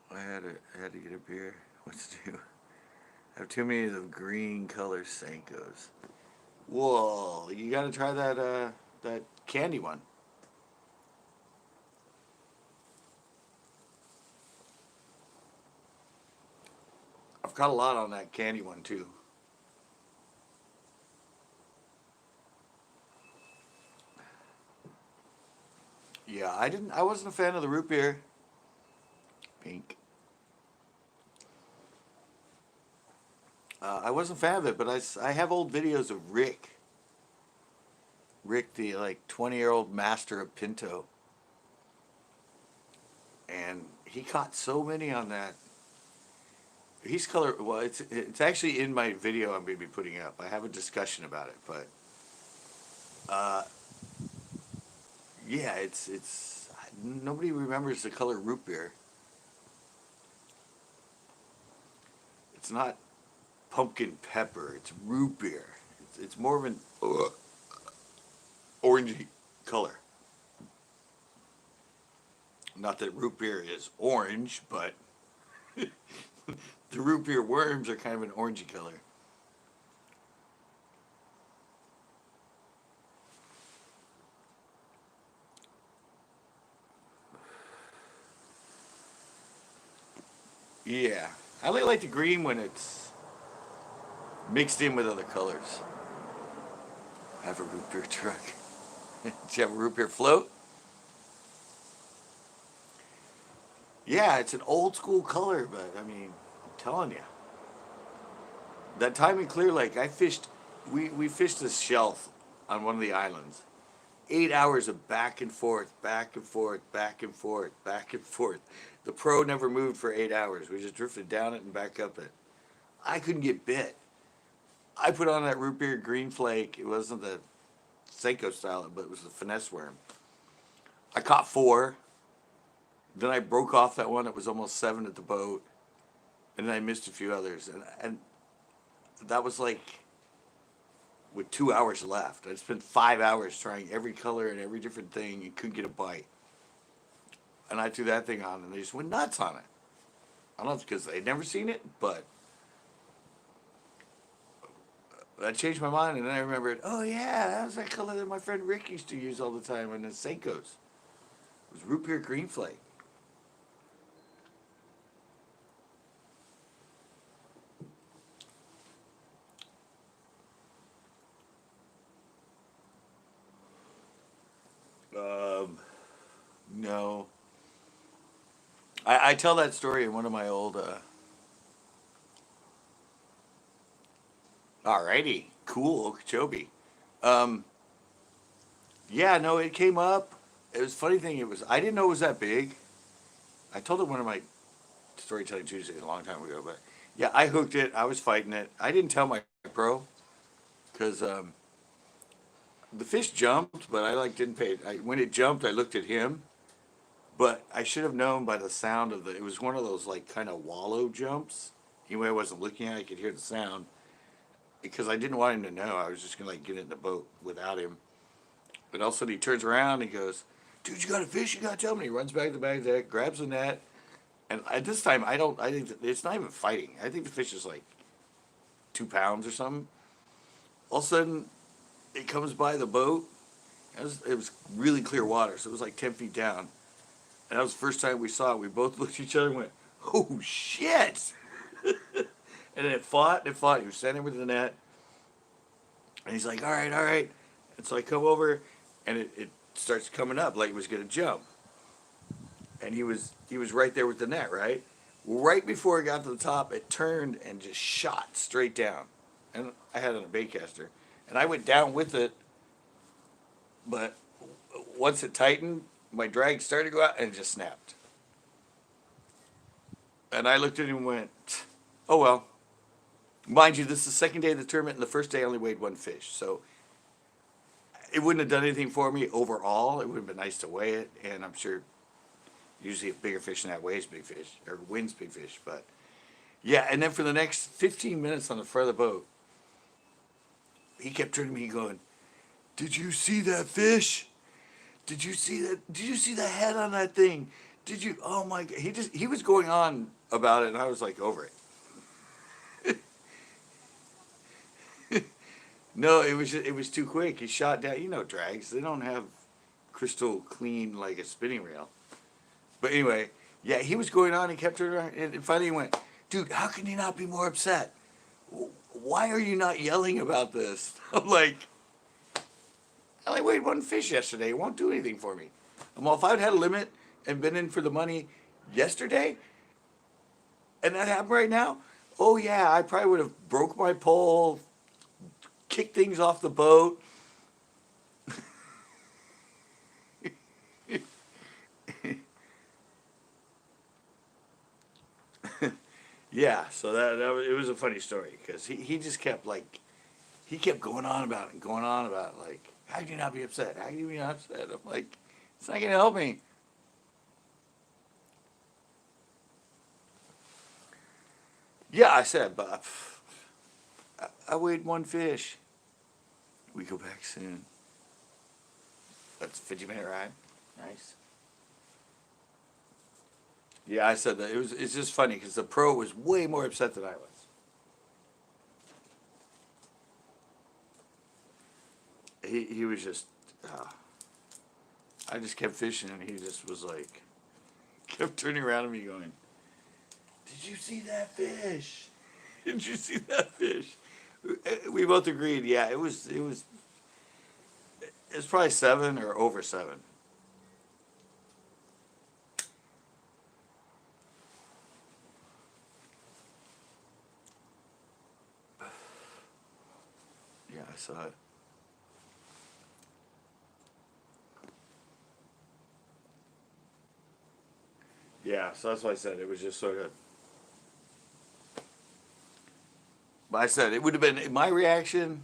I had to get a beer. What's new? I have too many of the green color Senkos. Whoa, you gotta try that candy one. I've caught a lot on that candy one too. Yeah, I wasn't a fan of the root beer. Pink. I wasn't a fan of it, but I have old videos of Rick. Rick, the like 20-year-old master of Pinto. And he caught so many on that. He's color. Well, it's actually in my video I'm going to be putting up. I have a discussion about it, but uh, yeah, it's nobody remembers the color root beer. It's not pumpkin pepper. It's root beer. It's more of an orangey color. Not that root beer is orange, but the root beer worms are kind of an orangey color. Yeah. I really like the green when it's mixed in with other colors. I have a root beer truck. Do you have a root beer float? Yeah, it's an old school color, but I mean, I'm telling you. That time in Clear Lake, we fished this shelf on one of the islands. 8 hours of back and forth, back and forth, back and forth, back and forth. The pro never moved for 8 hours. We just drifted down it and back up it. I couldn't get bit. I put on that root beer green flake. It wasn't the Senko style, but it was the finesse worm. I caught four. Then I broke off that one that was almost seven at the boat. And then I missed a few others. And that was like with 2 hours left. I spent 5 hours trying every color and every different thing and couldn't get a bite. And I threw that thing on and they just went nuts on it. I don't know if it's because they'd never seen it, but that changed my mind. And then I remembered, oh yeah, that was that color that my friend Rick used to use all the time in the Senkos. It was root beer green flake. No. I tell that story in one of my old. Alrighty, cool, Okeechobee. Um, yeah, no, it came up. It was a funny thing. It was I didn't know it was that big. I told it one of my storytelling Tuesdays a long time ago, but yeah, I hooked it. I was fighting it. I didn't tell my pro because the fish jumped, but I like didn't pay. When it jumped, I looked at him, but I should have known by the sound of the. It was one of those like kind of wallow jumps. Anyway, I wasn't looking at it. I could hear the sound because I didn't want him to know. I was just gonna like get in the boat without him. But all of a sudden he turns around and he goes, "Dude, you got a fish? You gotta tell me." He runs back to the bag deck, grabs the net, and at this time I don't. I think it's not even fighting. I think the fish is like 2 pounds or something. All of a sudden, it comes by the boat. It was really clear water, so it was like 10 feet down. And that was the first time we saw it. We both looked at each other and went, "Oh shit!" And then it fought and it fought. He was standing with the net, and he's like, "All right, all right." And so I come over, and it starts coming up like it was gonna jump. And he was right there with the net, right? Well, right before it got to the top, it turned and just shot straight down. And I had it on a baitcaster, and I went down with it. But once it tightened, my drag started to go out and it just snapped. And I looked at him and went, "Oh well." Mind you, this is the second day of the tournament, and the first day I only weighed one fish. So it wouldn't have done anything for me overall. It would have been nice to weigh it, and I'm sure usually a bigger fish than that weighs big fish or wins big fish. But yeah, and then for the next 15 minutes on the front of the boat, he kept turning to me going, "Did you see that fish? Did you see that? Did you see the head on that thing? Did you? Oh my God!" He was going on about it, and I was like over it. No, it was too quick. He shot down. You know, drags. They don't have crystal clean like a spinning reel. But anyway, yeah, he was going on. He kept turning around, and finally he went, "Dude, how can you not be more upset? Why are you not yelling about this?" I'm like, "I only weighed one fish yesterday. It won't do anything for me." Well, if I'd had a limit and been in for the money yesterday, and that happened right now, oh yeah, I probably would have broke my pole, kicked things off the boat. Yeah, so it was a funny story because he just kept like he kept going on about it and going on about it, like, "How can you not be upset? How can you be not upset?" I'm like, "It's not gonna help me." Yeah, I said, "But I weighed one fish." We go back soon. That's a 50-minute ride. Nice. Yeah, I said that it's just funny because the pro was way more upset than I was. He was just. Uh, I just kept fishing, and he just was like, kept turning around at me, going, "Did did you see that fish? Did you see that fish? We both agreed, yeah, it's probably 7 or over 7. Yeah, I saw it. Yeah, so that's why I said it was just sort of. But I said it would have been my reaction.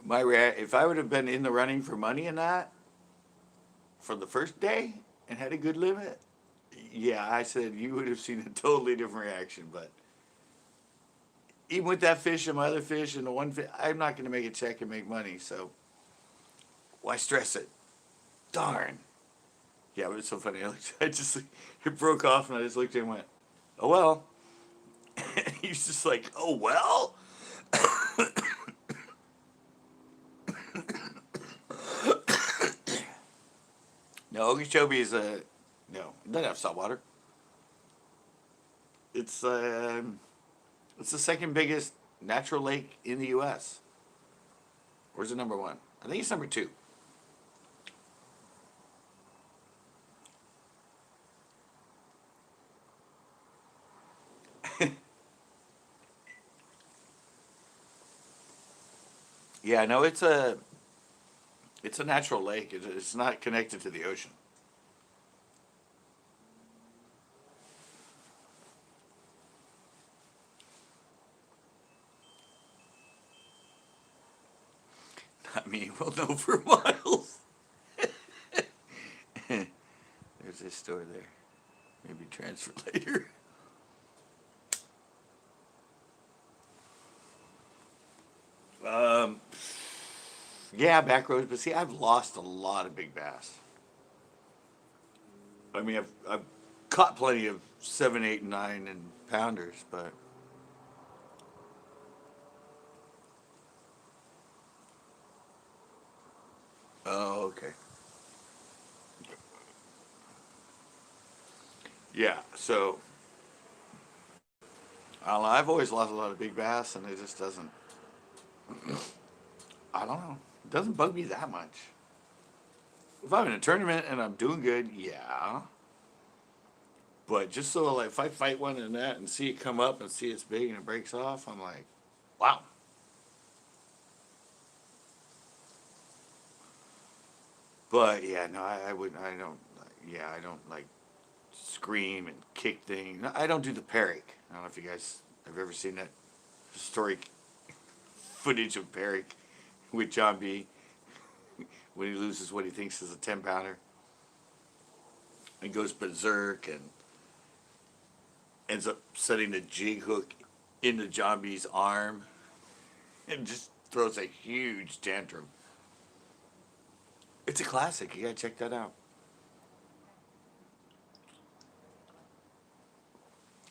If I would have been in the running for money in that for the first day and had a good limit, yeah, I said you would have seen a totally different reaction. But even with that fish and my other fish and the one fish, I'm not going to make a check and make money. So why stress it? Darn. Yeah, but it's so funny. It broke off, and I just looked at him and went, "Oh well." And he's just like, "Oh well." No, Okeechobee is no, it doesn't have salt water. It's it's the second biggest natural lake in the U.S. Where's the number one? I think it's number 2. Yeah, no, it's a natural lake. It's not connected to the ocean. Not me. We'll know for miles. There's this store there. Maybe transfer later. Um, yeah, back roads. But see, I've lost a lot of big bass. I mean, I've caught plenty of 7, 8, 9, and pounders, but oh, okay. Yeah, so I don't know, I've always lost a lot of big bass, and it just doesn't. I don't know. It doesn't bug me that much. If I'm in a tournament and I'm doing good, yeah. But just so like if I fight one in that and see it come up and see it's big and it breaks off, I'm like, wow. But yeah, no, I wouldn't. I don't. Yeah, I don't like scream and kick things. No, I don't do the Perrick. I don't know if you guys have ever seen that historic footage of Perrick with John B. when he loses what he thinks is a 10-pounder and goes berserk and ends up setting the jig hook into John B's arm and just throws a huge tantrum. It's a classic. You gotta check that out.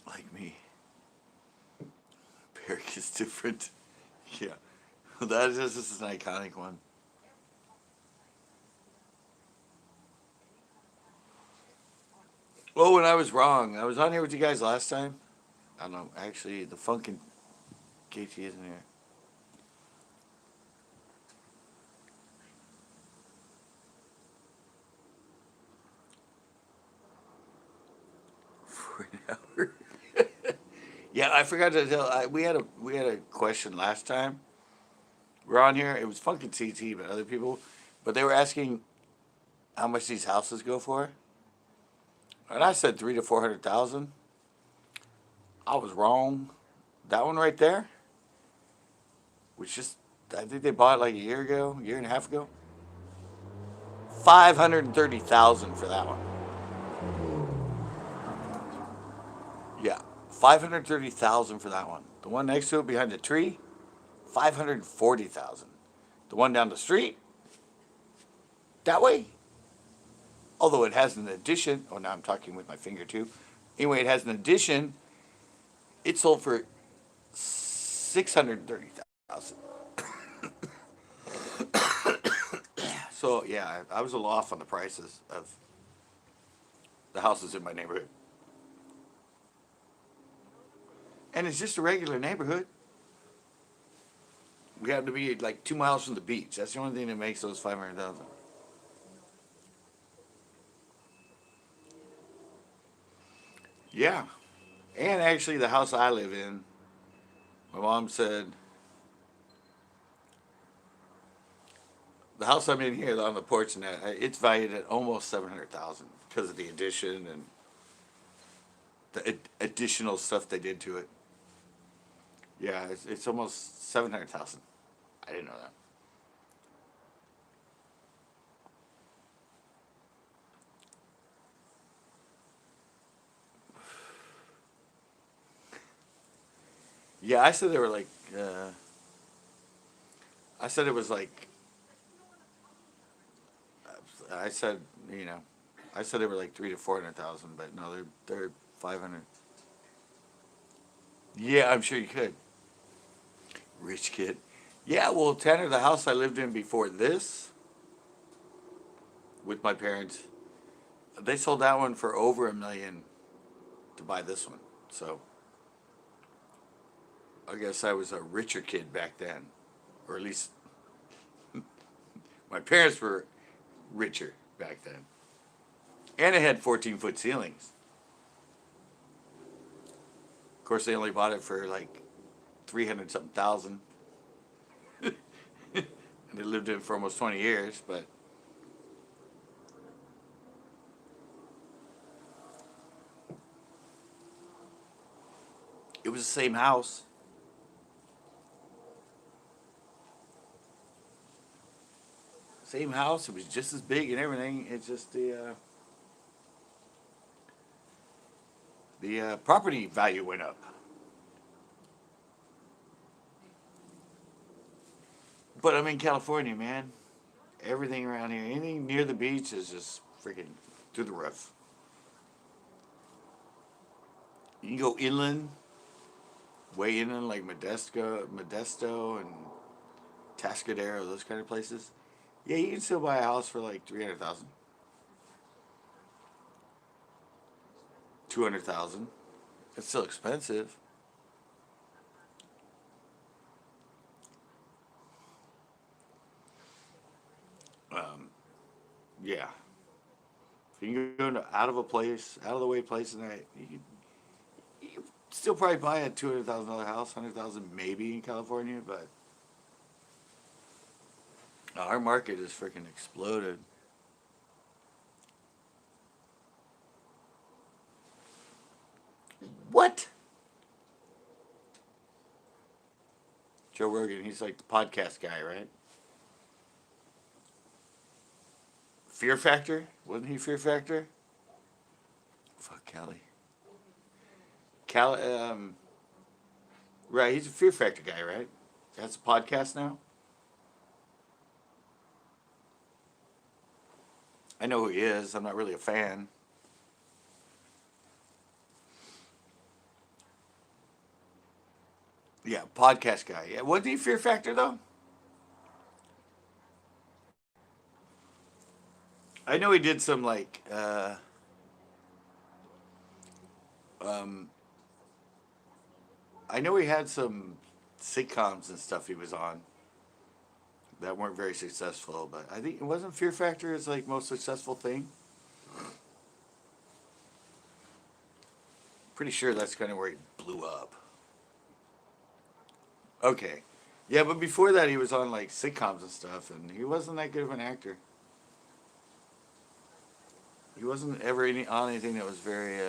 Like me, Perrick is different. Yeah, this is an iconic one. Oh, and I was wrong. I was on here with you guys last time. I don't know. Actually, the Funkin' KT isn't here. For an hour. Yeah, I forgot to tell. We had a question last time. We're on here. It was Funkin' CT, but other people. But they were asking how much these houses go for, and I said 300 to 400,000. I was wrong. That one right there, which just I think they bought it like a year ago, year and a half ago. 530,000 for that one. Yeah, 530,000 for that one. The one next to it behind the tree, 540,000. The one down the street, that way. Although it has an addition. Oh, now I'm talking with my finger too. Anyway, it has an addition. It sold for 630,000. So yeah, I was a little off on the prices of the houses in my neighborhood. And it's just a regular neighborhood. We happen to be like 2 miles from the beach. That's the only thing that makes those 500,000. Yeah. And actually, the house I live in, my mom said, the house I'm in here on the porch, and that, it's valued at almost 700,000 because of the addition and the additional stuff they did to it. Yeah, it's almost 700,000. I didn't know that. Yeah, I said they were like. I said it was like. I said you know, I said they were like 300 to 400,000, but no, they're 500. Yeah, I'm sure you could. Rich kid. Yeah, well, Tanner, the house I lived in before this, with my parents, they sold that one for over $1 million to buy this one. So I guess I was a richer kid back then, or at least my parents were richer back then, and it had 14-foot ceilings. Of course, they only bought it for like 300 something thousand, and they lived in it for almost 20 years. But it was the same house. Same house. It was just as big and everything. It's just the property value went up. But I'm in California, man. Everything around here, anything near the beach is just freaking through the roof. You can go inland, way inland, like Modesto and Tascadero, those kind of places. Yeah, you can still buy a house for like 300,000, 200,000. It's still expensive. Um, yeah. If you can go to out of the way place, and that you can still probably buy a $200,000 house, 100,000 maybe in California, but our market has freaking exploded. What? Joe Rogan, he's like the podcast guy, right? Fear Factor? Wasn't he Fear Factor? Fuck Kelly. Cal, right, he's a Fear Factor guy, right? That's a podcast now? I know who he is. I'm not really a fan. Yeah, podcast guy. Yeah, wasn't he Fear Factor though? I know he did some like um I know he had some sitcoms and stuff he was on that weren't very successful, but I think it wasn't Fear Factor his like most successful thing. Pretty sure that's kind of where he blew up. Okay. Yeah, but before that he was on like sitcoms and stuff, and he wasn't that good of an actor. He wasn't ever on anything that was very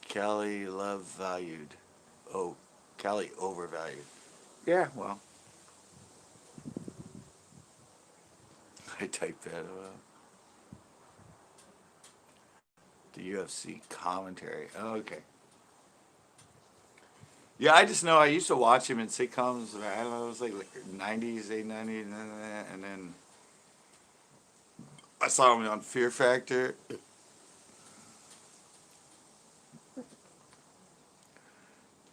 Cali love valued. Oh, Cali overvalued. Yeah, well, I typed that. The UFC commentary. Oh, okay. Yeah, I just know I used to watch him in sitcoms. I don't know, it was like 90s, 90s, and then I saw him on Fear Factor.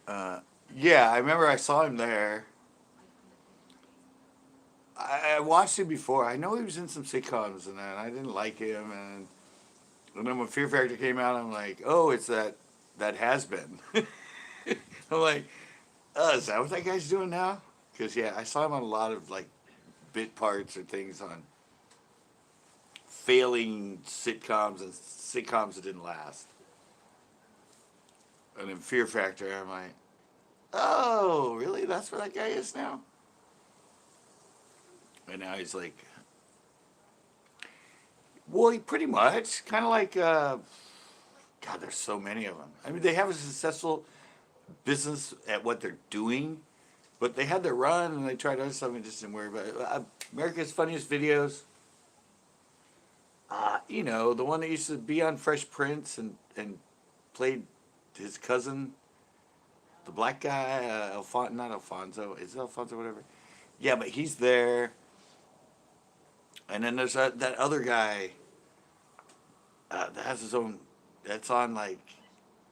Uh, yeah, I remember I saw him there. I watched him before. I know he was in some sitcoms, and then I didn't like him. And then when Fear Factor came out, I'm like, oh, it's that that has been. I'm like, is that what that guy's doing now? Because yeah, I saw him on a lot of like bit parts or things on failing sitcoms and sitcoms that didn't last. And in Fear Factor, I'm like, oh, really? That's where that guy is now? And now he's like, well, he pretty much kind of like, God, there's so many of them. I mean, they have a successful business at what they're doing, but they had their run and they tried other stuff and just didn't worry about it. America's Funniest Videos. You know, the one that used to be on Fresh Prince and played his cousin, the black guy, not Alfonso, is it Alfonso, whatever? Yeah, but he's there. And then there's that other guy that has his own, that's on like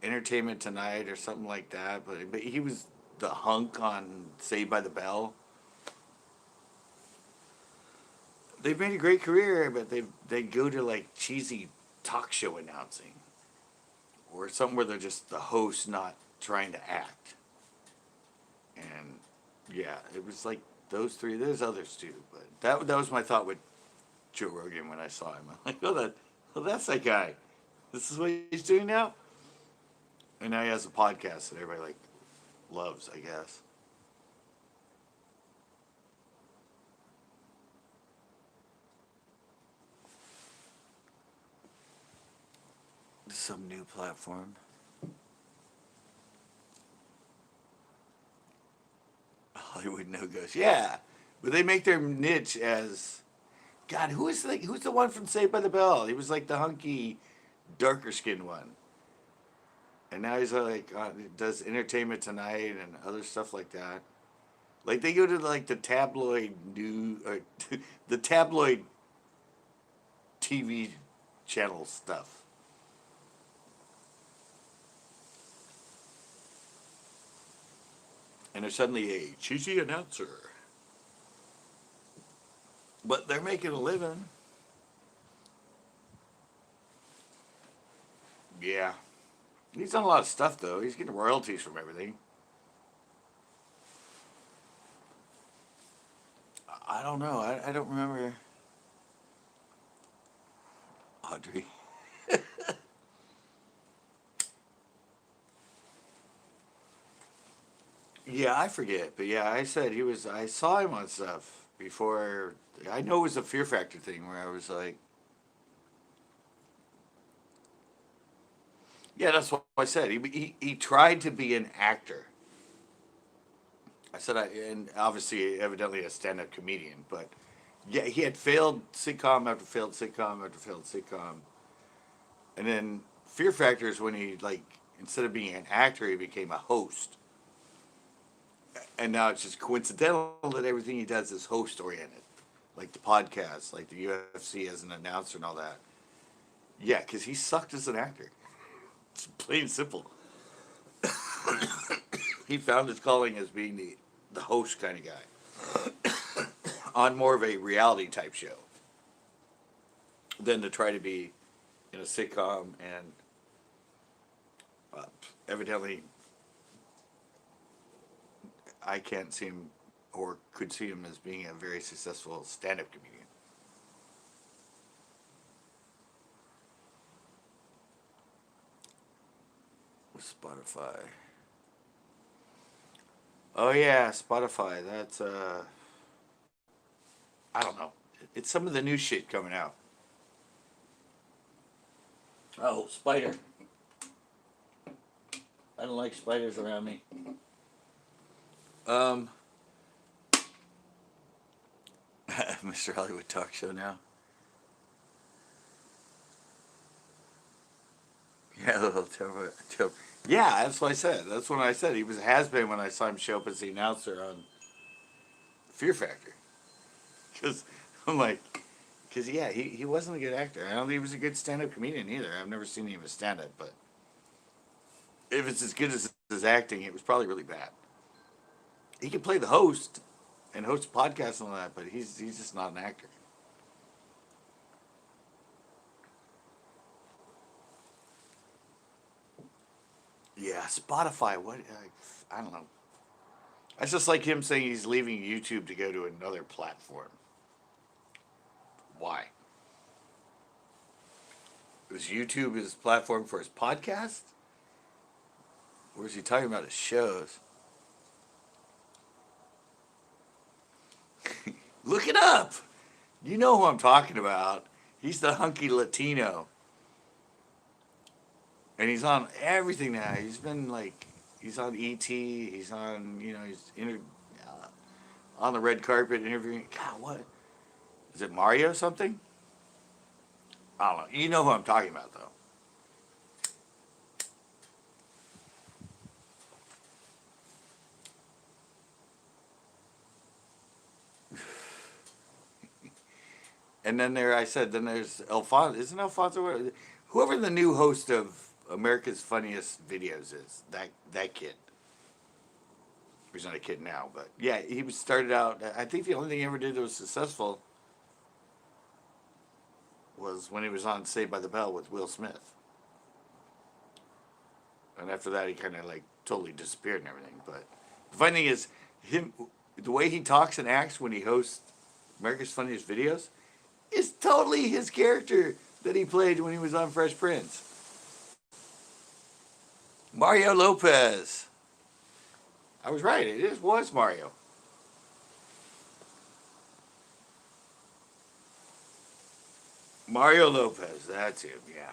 Entertainment Tonight or something like that. But he was the hunk on Saved by the Bell. They've made a great career, but they go to like cheesy talk show announcing, or something where they're just the host, not trying to act. And yeah, it was like those three. There's others too, but that was my thought with Joe Rogan when I saw him. I'm like, that's that guy. This is what he's doing now. And now he has a podcast that everybody like loves, I guess. Some new platform. Hollywood no-goes. Yeah. But they make their niche as, God, who's the one from Saved by the Bell? He was like the hunky, darker skinned one. And now he's like, does Entertainment Tonight and other stuff like that. Like they go to like the tabloid or the tabloid TV channel stuff. And they're suddenly a cheesy announcer. But they're making a living. Yeah. He's done a lot of stuff, though. He's getting royalties from everything. I don't know. I don't remember. Audrey. Yeah, I forget. But yeah, I saw him on stuff before. I know it was a Fear Factor thing where I was like, yeah, that's what I said. He tried to be an actor. I said, and obviously, evidently, a stand-up comedian. But yeah, he had failed sitcom after failed sitcom after failed sitcom, and then Fear Factor is when he like instead of being an actor, he became a host. And now it's just coincidental that everything he does is host oriented, like the podcast, like the UFC as an announcer and all that. Yeah, because he sucked as an actor. It's plain and simple. He found his calling as being the host kind of guy on more of a reality type show than to try to be in a sitcom. And evidently I can't see him or could see him as being a very successful stand-up comedian. With Spotify. Oh yeah, Spotify. That's I don't know. It's some of the new shit coming out. Oh, spider. I don't like spiders around me. Mr. Hollywood Talk Show now. Yeah, yeah, that's what I said. That's when I said he was a has-been when I saw him show up as the announcer on Fear Factor. Because I'm like, because yeah, he wasn't a good actor. I don't think he was a good stand-up comedian either. I've never seen him as stand-up, but if it's as good as his acting, it was probably really bad. He could play the host and host a podcast and all that, but he's just not an actor. Yeah, Spotify. What? I don't know. That's just like him saying he's leaving YouTube to go to another platform. Why? Is YouTube his platform for his podcast? Or is he talking about his shows? Look it up. You know who I'm talking about. He's the hunky Latino. And he's on everything now. He's been like, he's on ET. He's on, on the red carpet interviewing. God, what? Is it Mario something? I don't know. You know who I'm talking about, though. And then then there's Alfonso. Isn't Alfonso? Whoever the new host of America's Funniest Videos is, that kid. He's not a kid now, but yeah, he started out. I think the only thing he ever did that was successful was when he was on Saved by the Bell with Will Smith. And after that, he kind of like totally disappeared and everything. But the funny thing is, the way he talks and acts when he hosts America's Funniest Videos is totally his character that he played when he was on Fresh Prince. Mario Lopez. I was right. It was Mario. Mario Lopez. That's him. Yeah.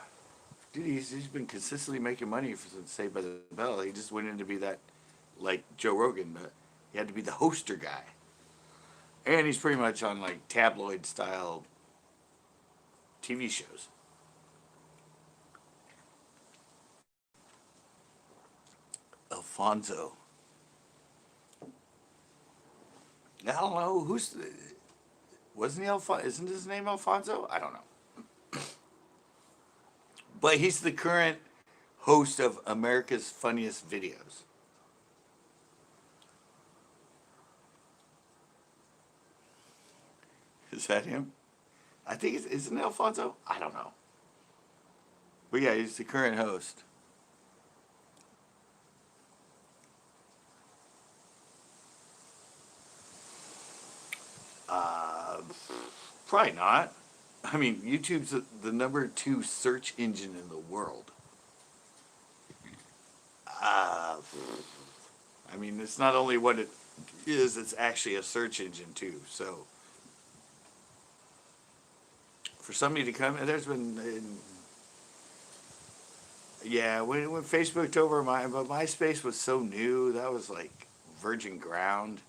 Dude, he's been consistently making money since Saved by the Bell. He just went in to be that, like Joe Rogan, but he had to be the hoster guy. And he's pretty much on like tabloid style TV shows. Alfonso. I don't know wasn't he Alfonso? Isn't his name Alfonso? I don't know. But he's the current host of America's Funniest Videos. Is that him? I think isn't it Alfonso? I don't know. But yeah, he's the current host. Uh, Probably not. I mean, YouTube's the number 2 search engine in the world. Uh, I mean, it's not only what it is, it's actually a search engine too. So, for somebody to come, and there's been, yeah, when Facebook took over but MySpace was so new, that was like virgin ground.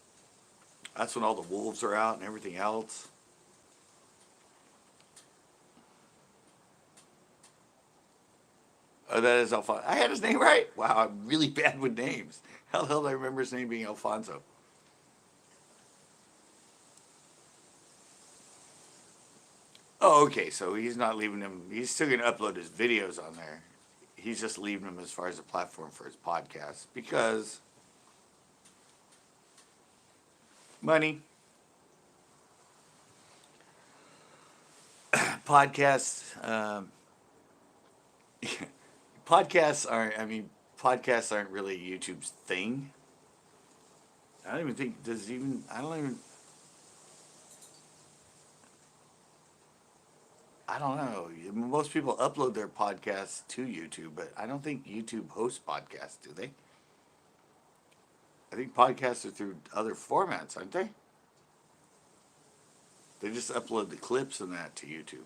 That's when all the wolves are out and everything else. Oh, that is Alfonso. I had his name right. Wow, I'm really bad with names. How the hell do I remember his name being Alfonso? Oh, okay. So he's not leaving him. He's still going to upload his videos on there. He's just leaving him as far as a platform for his podcast because money. Podcasts. Podcasts aren't. I mean, podcasts aren't really YouTube's thing. I don't even think does even. I don't even. I don't know. Most people upload their podcasts to YouTube, but I don't think YouTube hosts podcasts, do they? I think podcasts are through other formats, aren't they? They just upload the clips and that to YouTube.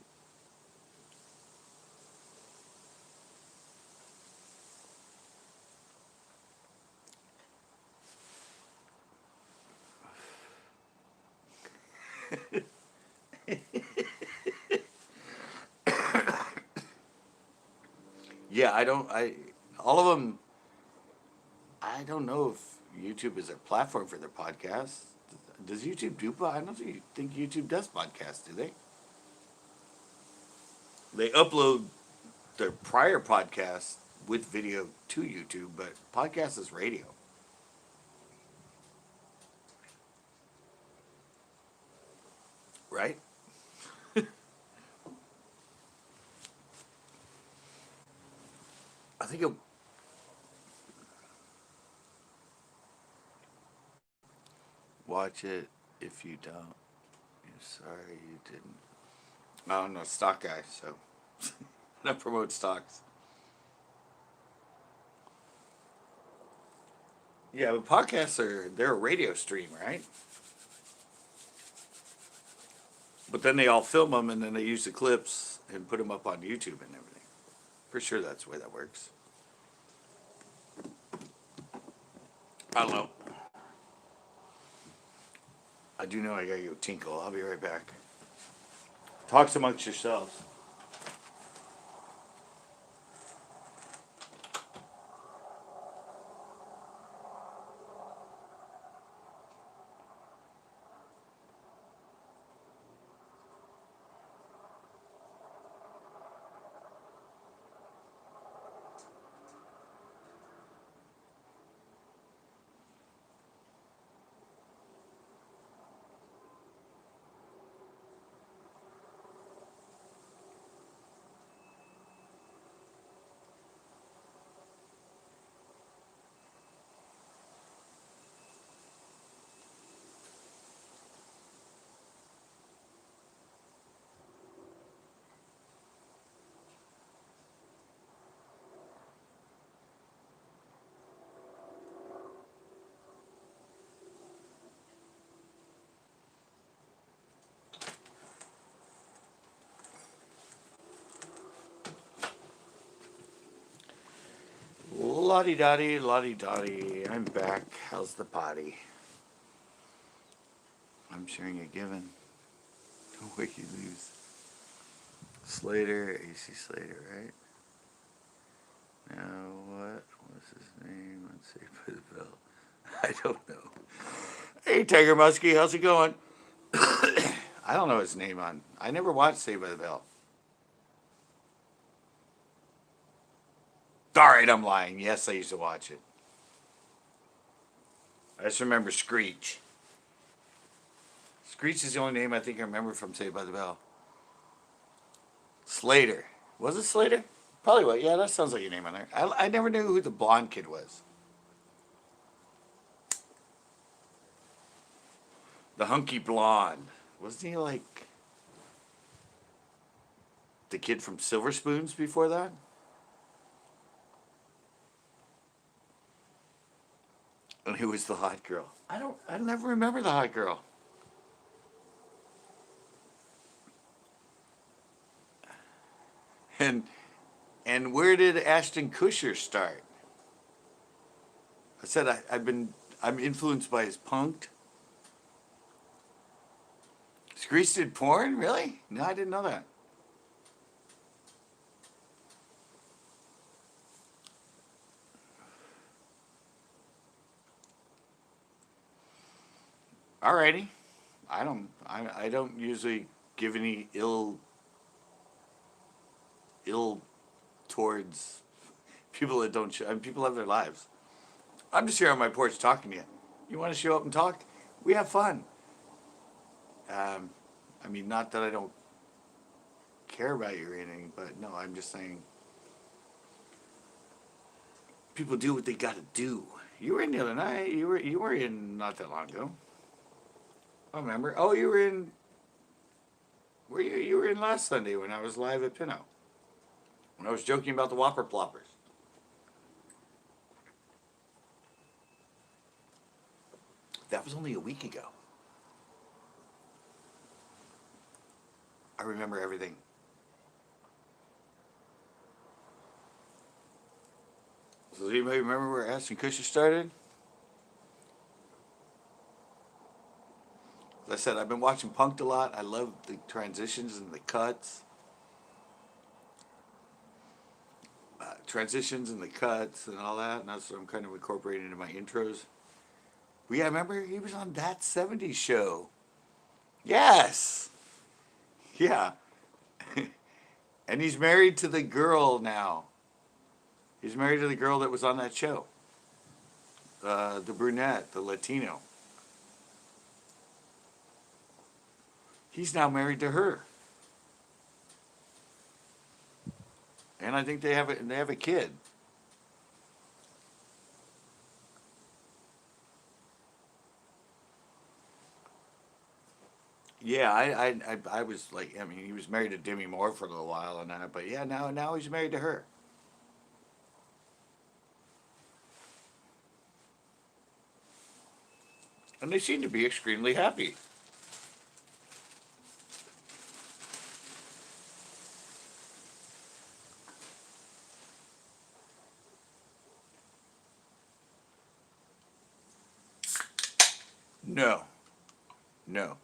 Yeah, all of them, I don't know if YouTube is a platform for their podcasts. Does YouTube do, I don't think YouTube does podcasts, do they? They upload their prior podcasts with video to YouTube, but podcast is radio. Right? I think watch it. If you don't, you're sorry you didn't. I'm not a stock guy, so I don't promote stocks. Yeah, but podcasts they're a radio stream, right? But then they all film them and then they use the clips and put them up on YouTube and everything. For sure, that's the way that works. I don't know. I do know I gotta go tinkle. I'll be right back. Talk amongst yourselves. Lottie dotty. I'm back. How's the potty? I'm sharing a given. Don't wake you lose. Slater, AC Slater, right? Now what was his name on Saved by the Bell? I don't know. Hey Tiger Muskie, how's it going? I don't know his name on. I never watched Saved by the Bell. Alright, I'm lying. Yes, I used to watch it. I just remember Screech. Screech is the only name I think I remember from Saved by the Bell. Slater. Was it Slater? Probably was. Yeah, that sounds like a name on there. I never knew who the blonde kid was. The hunky blonde. Wasn't he like the kid from Silver Spoons before that? And who was the hot girl? I never remember the hot girl. And where did Ashton Kutcher start? I said I'm influenced by his punked. Screech did porn? Really? No, I didn't know that. Alrighty. I don't usually give any ill towards people that don't show. I mean, people have their lives. I'm just here on my porch talking to you. You want to show up and talk? We have fun. I mean, not that I don't care about you or anything, but no, I'm just saying people do what they got to do. You were in the other night. You were in not that long ago. I remember. Oh, you were in. Were you? You were in last Sunday when I was live at Pinot. When I was joking about the Whopper Ploppers. That was only a week ago. I remember everything. Does anybody remember where Ashton Kutcher started? As I said, I've been watching Punked a lot. I love the transitions and the cuts. Transitions and the cuts and all that. And that's what I'm kind of incorporating into my intros. But yeah, remember he was on That 70s Show. Yes. Yeah. And he's married to the girl now. He's married to the girl that was on that show. The brunette, the Latino. He's now married to her. And I think they have a kid. Yeah, I was like, I mean, he was married to Demi Moore for a little while and that, but yeah, now he's married to her. And they seem to be extremely happy. No, no.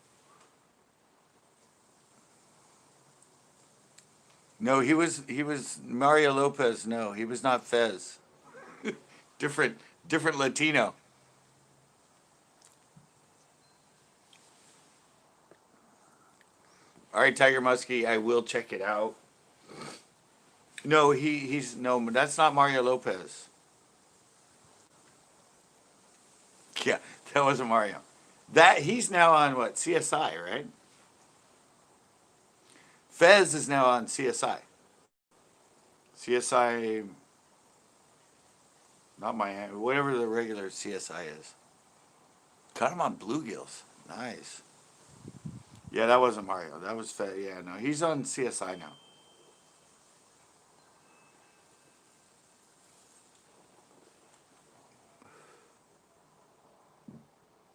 No, he was Mario Lopez. No, he was not Fez. Different different Latino. All right, Tiger Muskie, I will check it out. No, he's no, that's not Mario Lopez. Yeah, that wasn't Mario. That he's now on what, CSI, right? Fez is now on CSI. CSI, not Miami, whatever the regular CSI is. Got him on Bluegills. Nice. Yeah, that wasn't Mario. That was Fez. Yeah, no, he's on CSI now.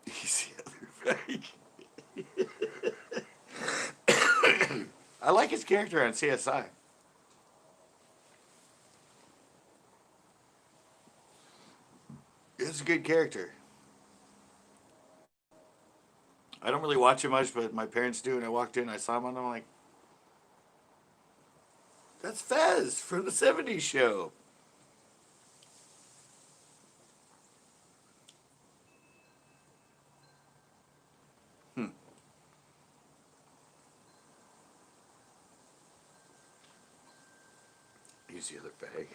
He's the other fake. I like his character on CSI. It's a good character. I don't really watch it much, but my parents do, and I walked in, I saw him, and I'm like, that's Fez from the '70s show. Hmm. He's the other fag.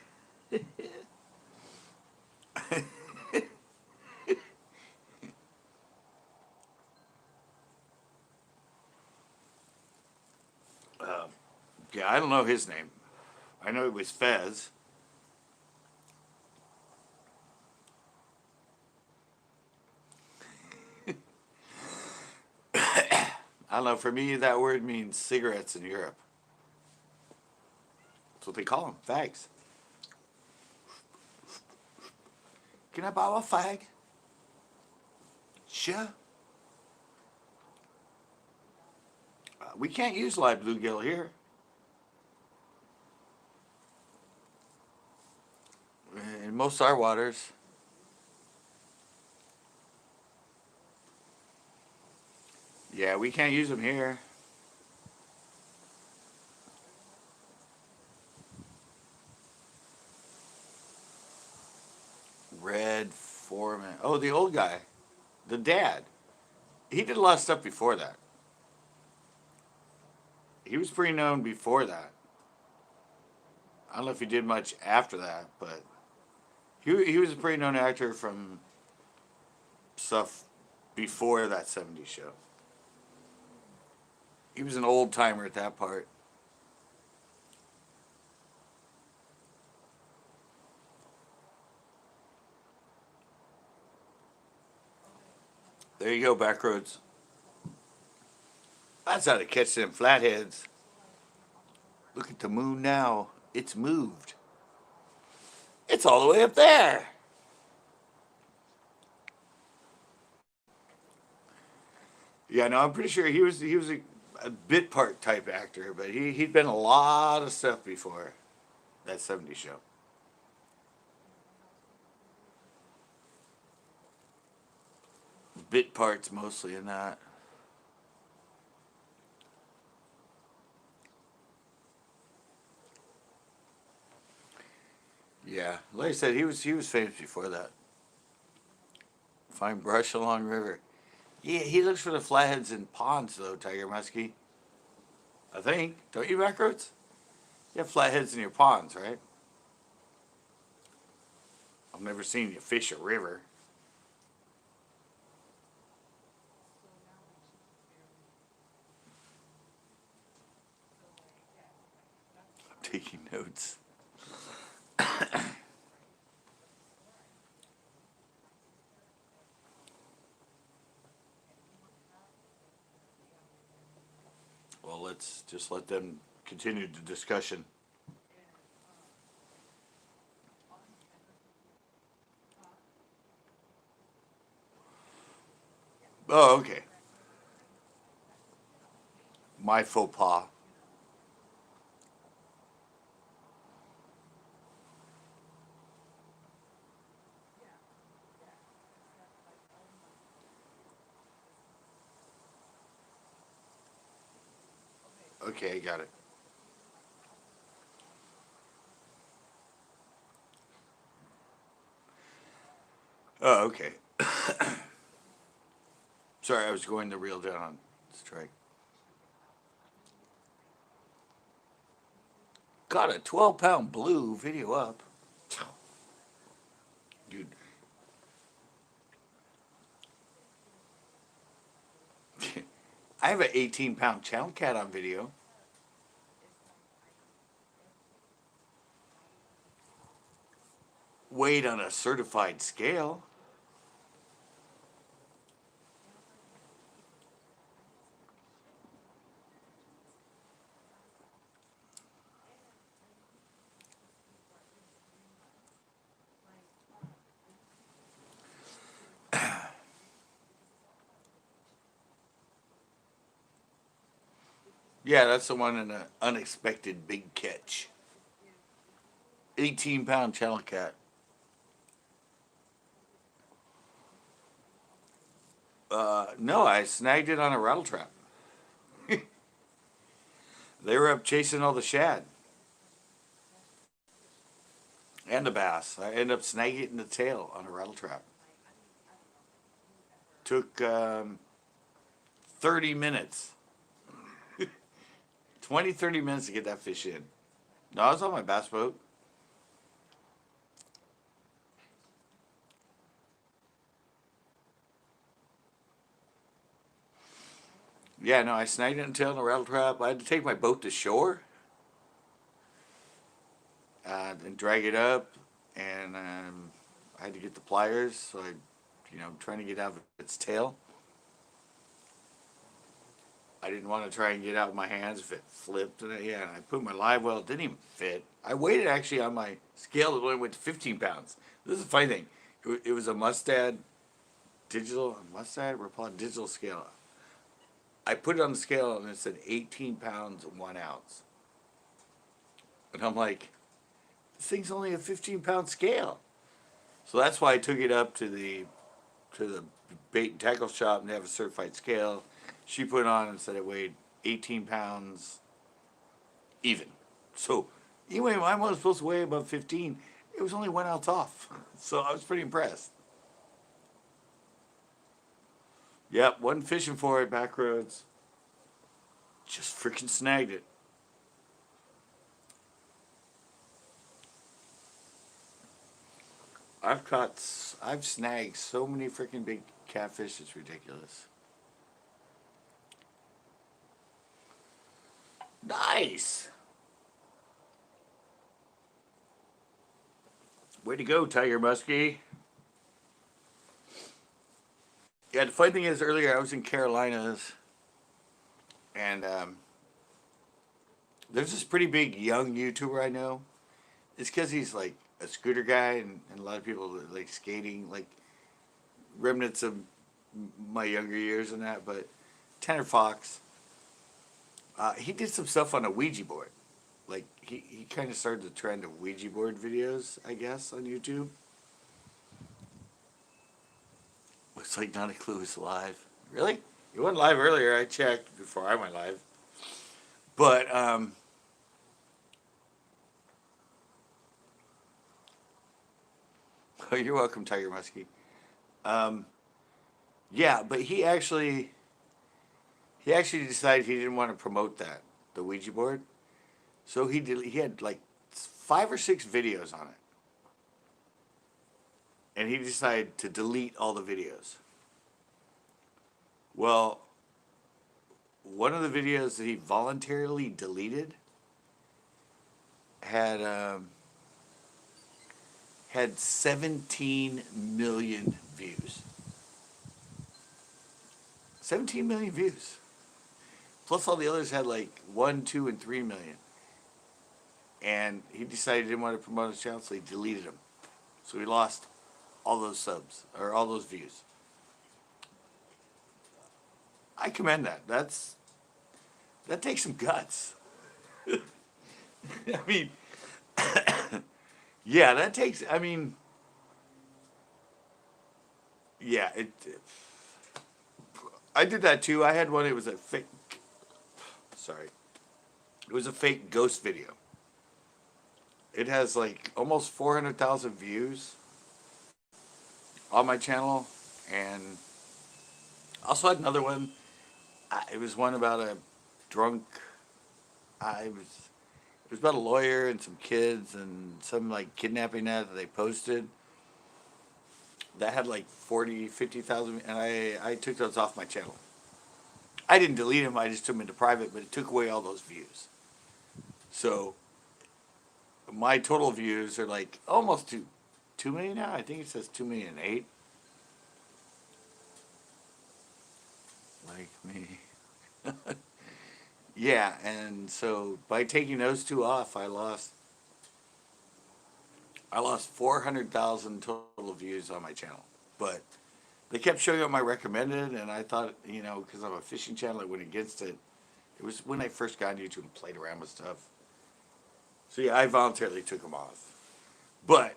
Yeah, I don't know his name. I know it was Fez. I don't know. For me, that word means cigarettes in Europe. That's what they call them, fags. Can I borrow a fag? Sure. We can't use live bluegill here. In most of our waters. Yeah, we can't use them here. Red Foreman. Oh, the old guy. The dad. He did a lot of stuff before that. He was pretty known before that. I don't know if he did much after that, but he was a pretty known actor from stuff before that '70s show. He was an old timer at that part. There you go, Backroads. That's how to catch them flatheads. Look at the moon now. It's moved. It's all the way up there. Yeah, no, I'm pretty sure he was a bit part type actor, but he'd been a lot of stuff before that '70s show. Bit parts mostly in that. Yeah, like I said, he was famous before that. Fine brush along river. Yeah, he looks for the flatheads in ponds though, Tiger Muskie. I think. Don't you, Backroads? You have flatheads in your ponds, right? I've never seen you fish a river. I'm taking notes. let's just let them continue the discussion. Oh, okay. My faux pas. Okay, got it. Oh, okay. Sorry, I was going to reel down on strike. Got a 12-pound blue video up. Dude. I have an 18-pound channel cat on video. Weighed on a certified scale. Yeah, that's the one in an unexpected big catch. 18-pound channel cat. No, I snagged it on a rattle trap. They were up chasing all the shad and the bass. I ended up snagging it in the tail on a rattle trap. Took 30 minutes. 20, 30 minutes to get that fish in. No, I was on my bass boat. Yeah, no, I snagged it in the tail in a rattle trap. I had to take my boat to shore and drag it up, and I had to get the pliers, so trying to get out of its tail. I didn't want to try and get out with my hands if it flipped, and I put my live well. It didn't even fit. I weighed it actually on my scale. It only went to 15 pounds. This is the funny thing. It was a Mustad digital scale. I put it on the scale and it said 18 pounds 1 ounce. And I'm like, this thing's only a 15-pound scale. So that's why I took it up to the bait and tackle shop, and they have a certified scale. She put it on and said it weighed 18 pounds even. So anyway, mine was supposed to weigh about 15. It was only 1 ounce off. So I was pretty impressed. Yep, wasn't fishing for it, back roads. Just freaking snagged it. I've snagged so many freaking big catfish, it's ridiculous. Nice! Way to go, Tiger Muskie. Yeah, the funny thing is, earlier I was in Carolinas, and there's this pretty big young YouTuber I know. It's because he's like a scooter guy, and a lot of people like skating, like remnants of my younger years and that. But Tanner Fox, he did some stuff on a Ouija board. Like he kind of started the trend of Ouija board videos, I guess, on YouTube. Looks like Not a Clue is live. Really? It went live earlier. I checked before I went live. But oh, you're welcome, Tiger Muskie. Yeah, but he actually decided he didn't want to promote the Ouija board. So he had like 5 or 6 videos on it. And he decided to delete all the videos. Well, one of the videos that he voluntarily deleted had 17 million views. 17 million views. Plus all the others had like 1, 2, and 3 million. And he decided he didn't want to promote his channel, so he deleted them. So he lost all those subs, or all those views. I commend that. That takes some guts. I mean, yeah, that takes, I mean, yeah, I did that too. I had one, it was a fake, sorry. It was a fake ghost video. It has like almost 400,000 views on my channel, and I also had another one. It was one about a drunk. It was about a lawyer and some kids and some like kidnapping that they posted. That had like 40, 50,000, and I took those off my channel. I didn't delete them. I just took them into private, but it took away all those views. So my total views are like almost 2 million now. I think it says 2,000,008. Like me. Yeah, and so by taking those two off, I lost 400,000 total views on my channel. But they kept showing up my recommended, and I thought, you know, because I'm a fishing channel, I went against it. It was when I first got into YouTube and played around with stuff. So yeah, I voluntarily took them off. But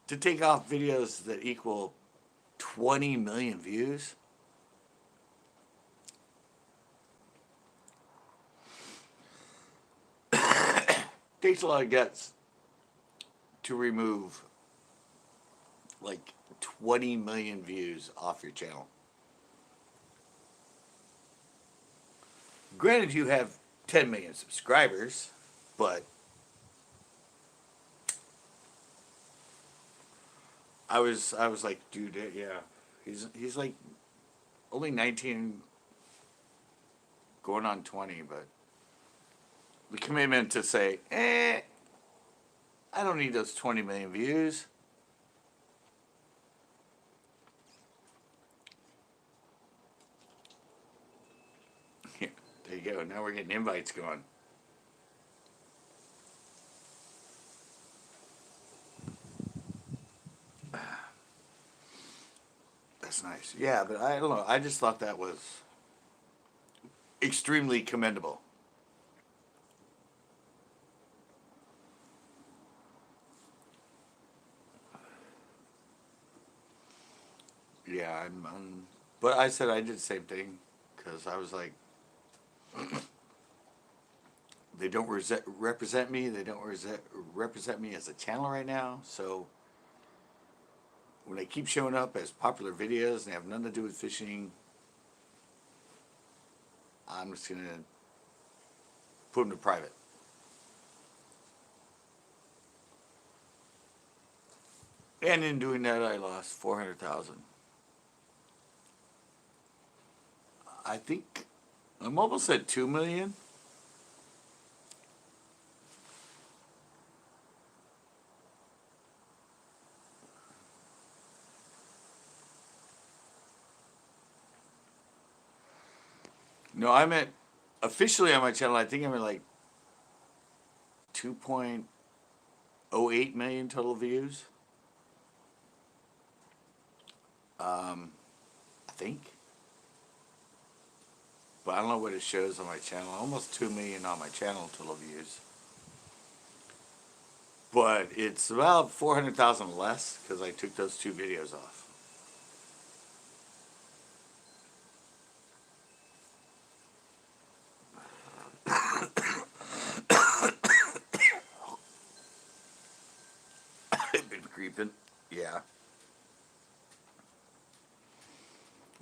to take off videos that equal 20 million views, takes a lot of guts to remove like 20 million views off your channel. Granted, you have 10 million subscribers, but I was like, dude, yeah, he's like only 19, going on 20, but the commitment to say, I don't need those 20 million views. Yeah, there you go. Now we're getting invites going. That's nice. Yeah, but I don't know. I just thought that was extremely commendable. Yeah, but I said I did the same thing because I was like, they don't represent me. They don't represent me as a channel right now. So when they keep showing up as popular videos and they have nothing to do with fishing, I'm just gonna put them to private. And in doing that, I lost 400,000. I think I'm almost at 2 million. No, I'm at, officially on my channel, I think I'm at like 2.08 million total views. I think. But I don't know what it shows on my channel. Almost 2 million on my channel total views. But it's about 400,000 less because I took those 2 videos off. I've been creeping. Yeah.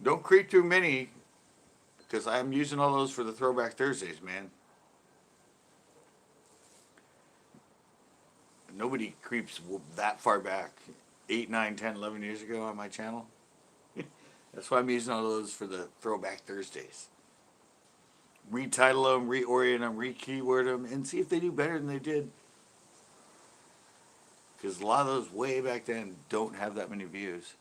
Don't creep too many because I'm using all those for the Throwback Thursdays, man. Nobody creeps that far back, 8, 9, 10, 11 years ago on my channel. That's why I'm using all those for the Throwback Thursdays. Retitle them, reorient them, re-keyword them, and see if they do better than they did. Because a lot of those way back then don't have that many views.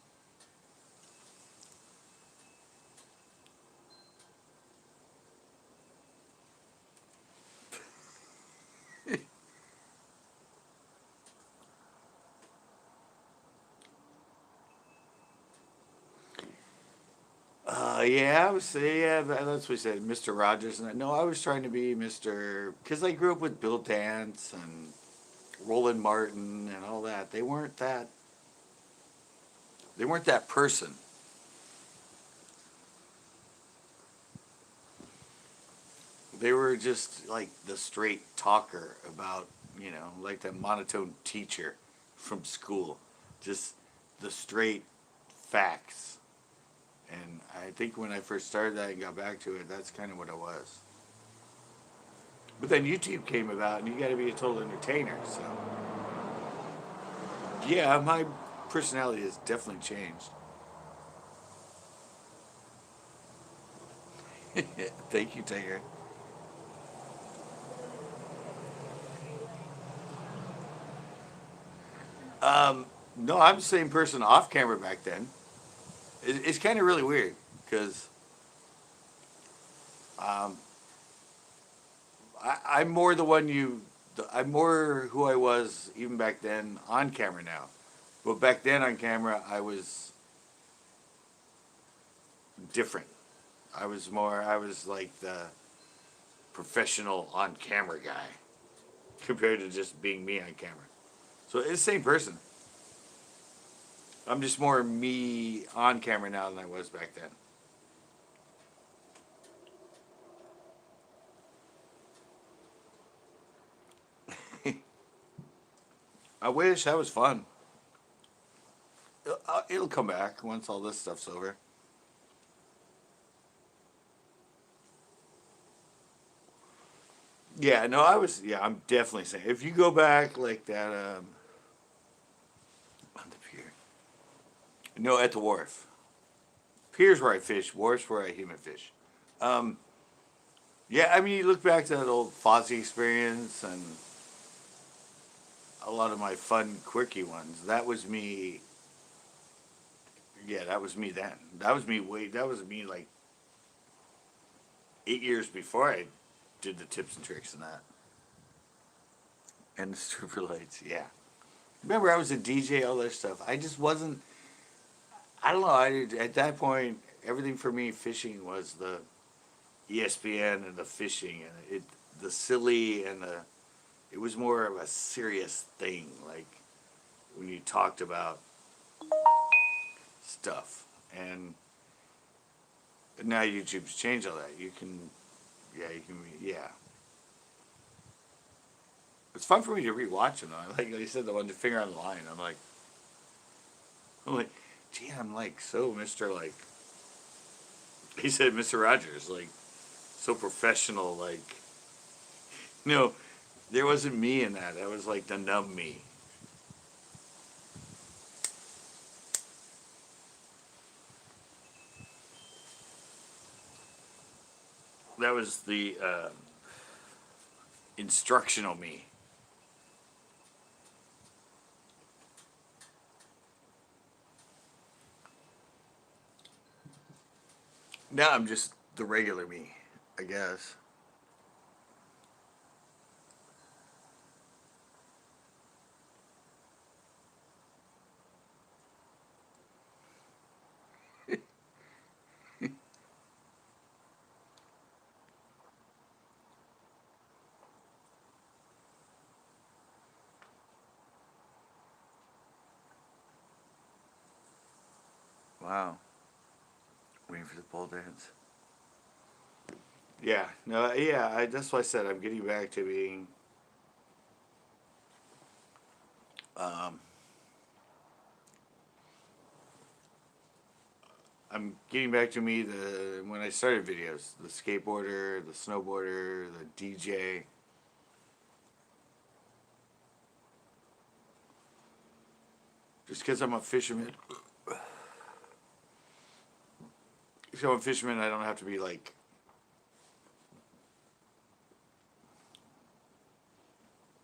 Yeah, I was yeah, that's what he said, Mr. Rogers. And no, I was trying to be Mr. Because I grew up with Bill Dance and Roland Martin and all that. They weren't that. They weren't that person. They were just like the straight talker about, like that monotone teacher from school. Just the straight facts. And I think when I first started that and got back to it, that's kind of what I was. But then YouTube came about, and you got to be a total entertainer. So, yeah, my personality has definitely changed. Thank you, Taker. No, I'm the same person off camera back then. It's kind of really weird because um, I'm more the one you. I'm more who I was even back then on camera now. But back then on camera, I was different. I was like the professional on camera guy compared to just being me on camera. So it's the same person. I'm just more me on camera now than I was back then. I wish that was fun. It'll come back once all this stuff's over. Yeah, no, yeah, I'm definitely saying, if you go back like that, on the pier. No, at the wharf. Pier's where I fish, wharf's where I human fish. Um, yeah, I mean, you look back to that old Fozzie experience and a lot of my fun, quirky ones. That was me. Yeah, that was me then. That was me like 8 years before I did the tips and tricks and that. And the stripper lights, yeah. Remember, I was a DJ, all that stuff. I just wasn't. I don't know. At that point, everything for me, fishing was the ESPN and the fishing and the silly and the. It was more of a serious thing, like when you talked about stuff. And now YouTube's changed all that. Yeah. It's fun for me to rewatch them though. Like you said, the one, the finger on the line. I'm like, gee, I'm like so Mr. Like, he said Mr. Rogers, like, so professional, like, no, there wasn't me in that. That was like the numb me. That was the instructional me. Now I'm just the regular me, I guess. Wow. Waiting for the pole dance. Yeah, no, yeah, that's why I said I'm getting back to being um, I'm getting back to me the when I started videos, the skateboarder, the snowboarder, the DJ. Just because I'm a fisherman, so I'm a fisherman, I don't have to be like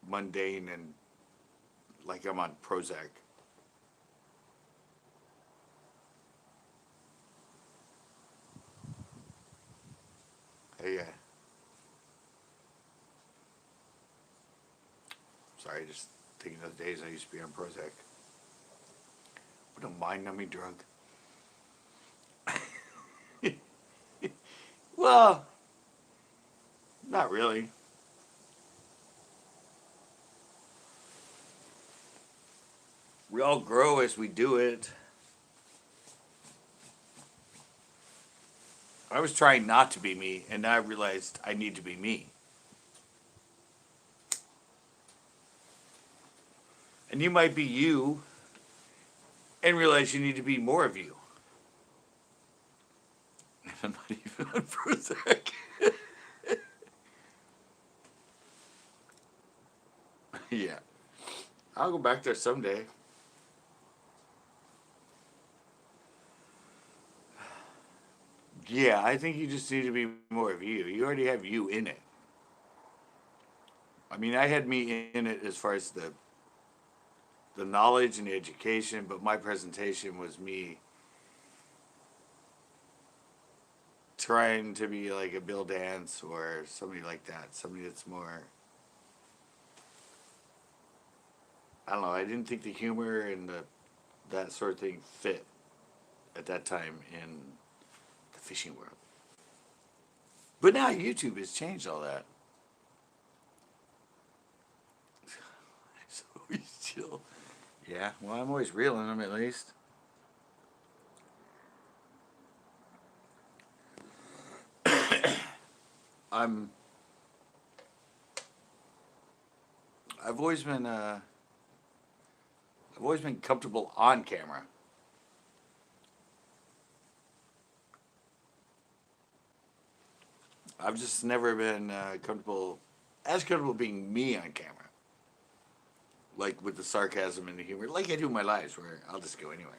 mundane and like I'm on Prozac. Hey, sorry, just thinking of the days I used to be on Prozac. What a mind-numbing drug. Well, not really. We all grow as we do it. I was trying not to be me, and now I realized I need to be me. And you might be you and realize you need to be more of you. I'm not even on Prozac. Yeah. I'll go back there someday. Yeah, I think you just need to be more of you. You already have you in it. I mean, I had me in it as far as the knowledge and the education, but my presentation was me trying to be like a Bill Dance or somebody like that. Somebody that's more, I don't know, I didn't think the humor and that sort of thing fit at that time in the fishing world. But now YouTube has changed all that. So we still, yeah, well, I'm always reeling them at least. I'm, I've always been, I've always been comfortable on camera. I've just never been comfortable being me on camera. Like with the sarcasm and the humor, like I do in my lives, where I'll just go anyway.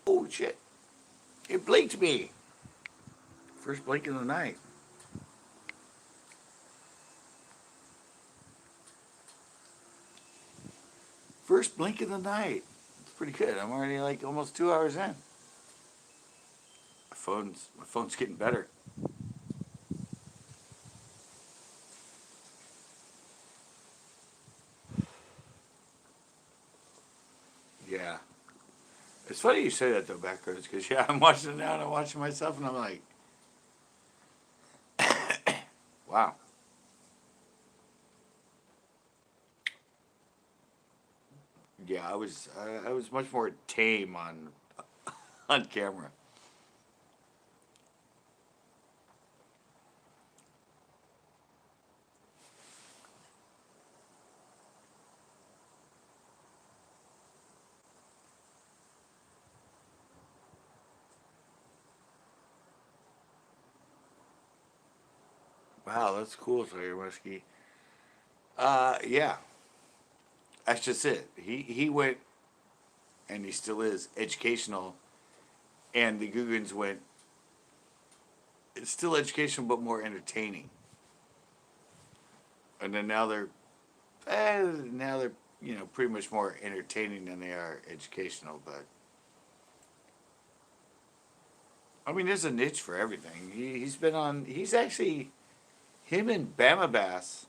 Oh shit! It blinked me. First blink of the night. First blink of the night. It's pretty good. I'm already like almost 2 hours in. My phone's getting better. Yeah. It's funny you say that though, backwards, because yeah, I'm watching it now and I'm watching myself and I'm like, wow. Yeah, I was much more tame on camera. Wow, that's cool, Sawyer Whiskey. Yeah, that's just it. He went, and he still is educational, and the Googans went. It's still educational, but more entertaining. And then now they're pretty much more entertaining than they are educational. But I mean, there's a niche for everything. He's been on. He's actually him and Bama Bass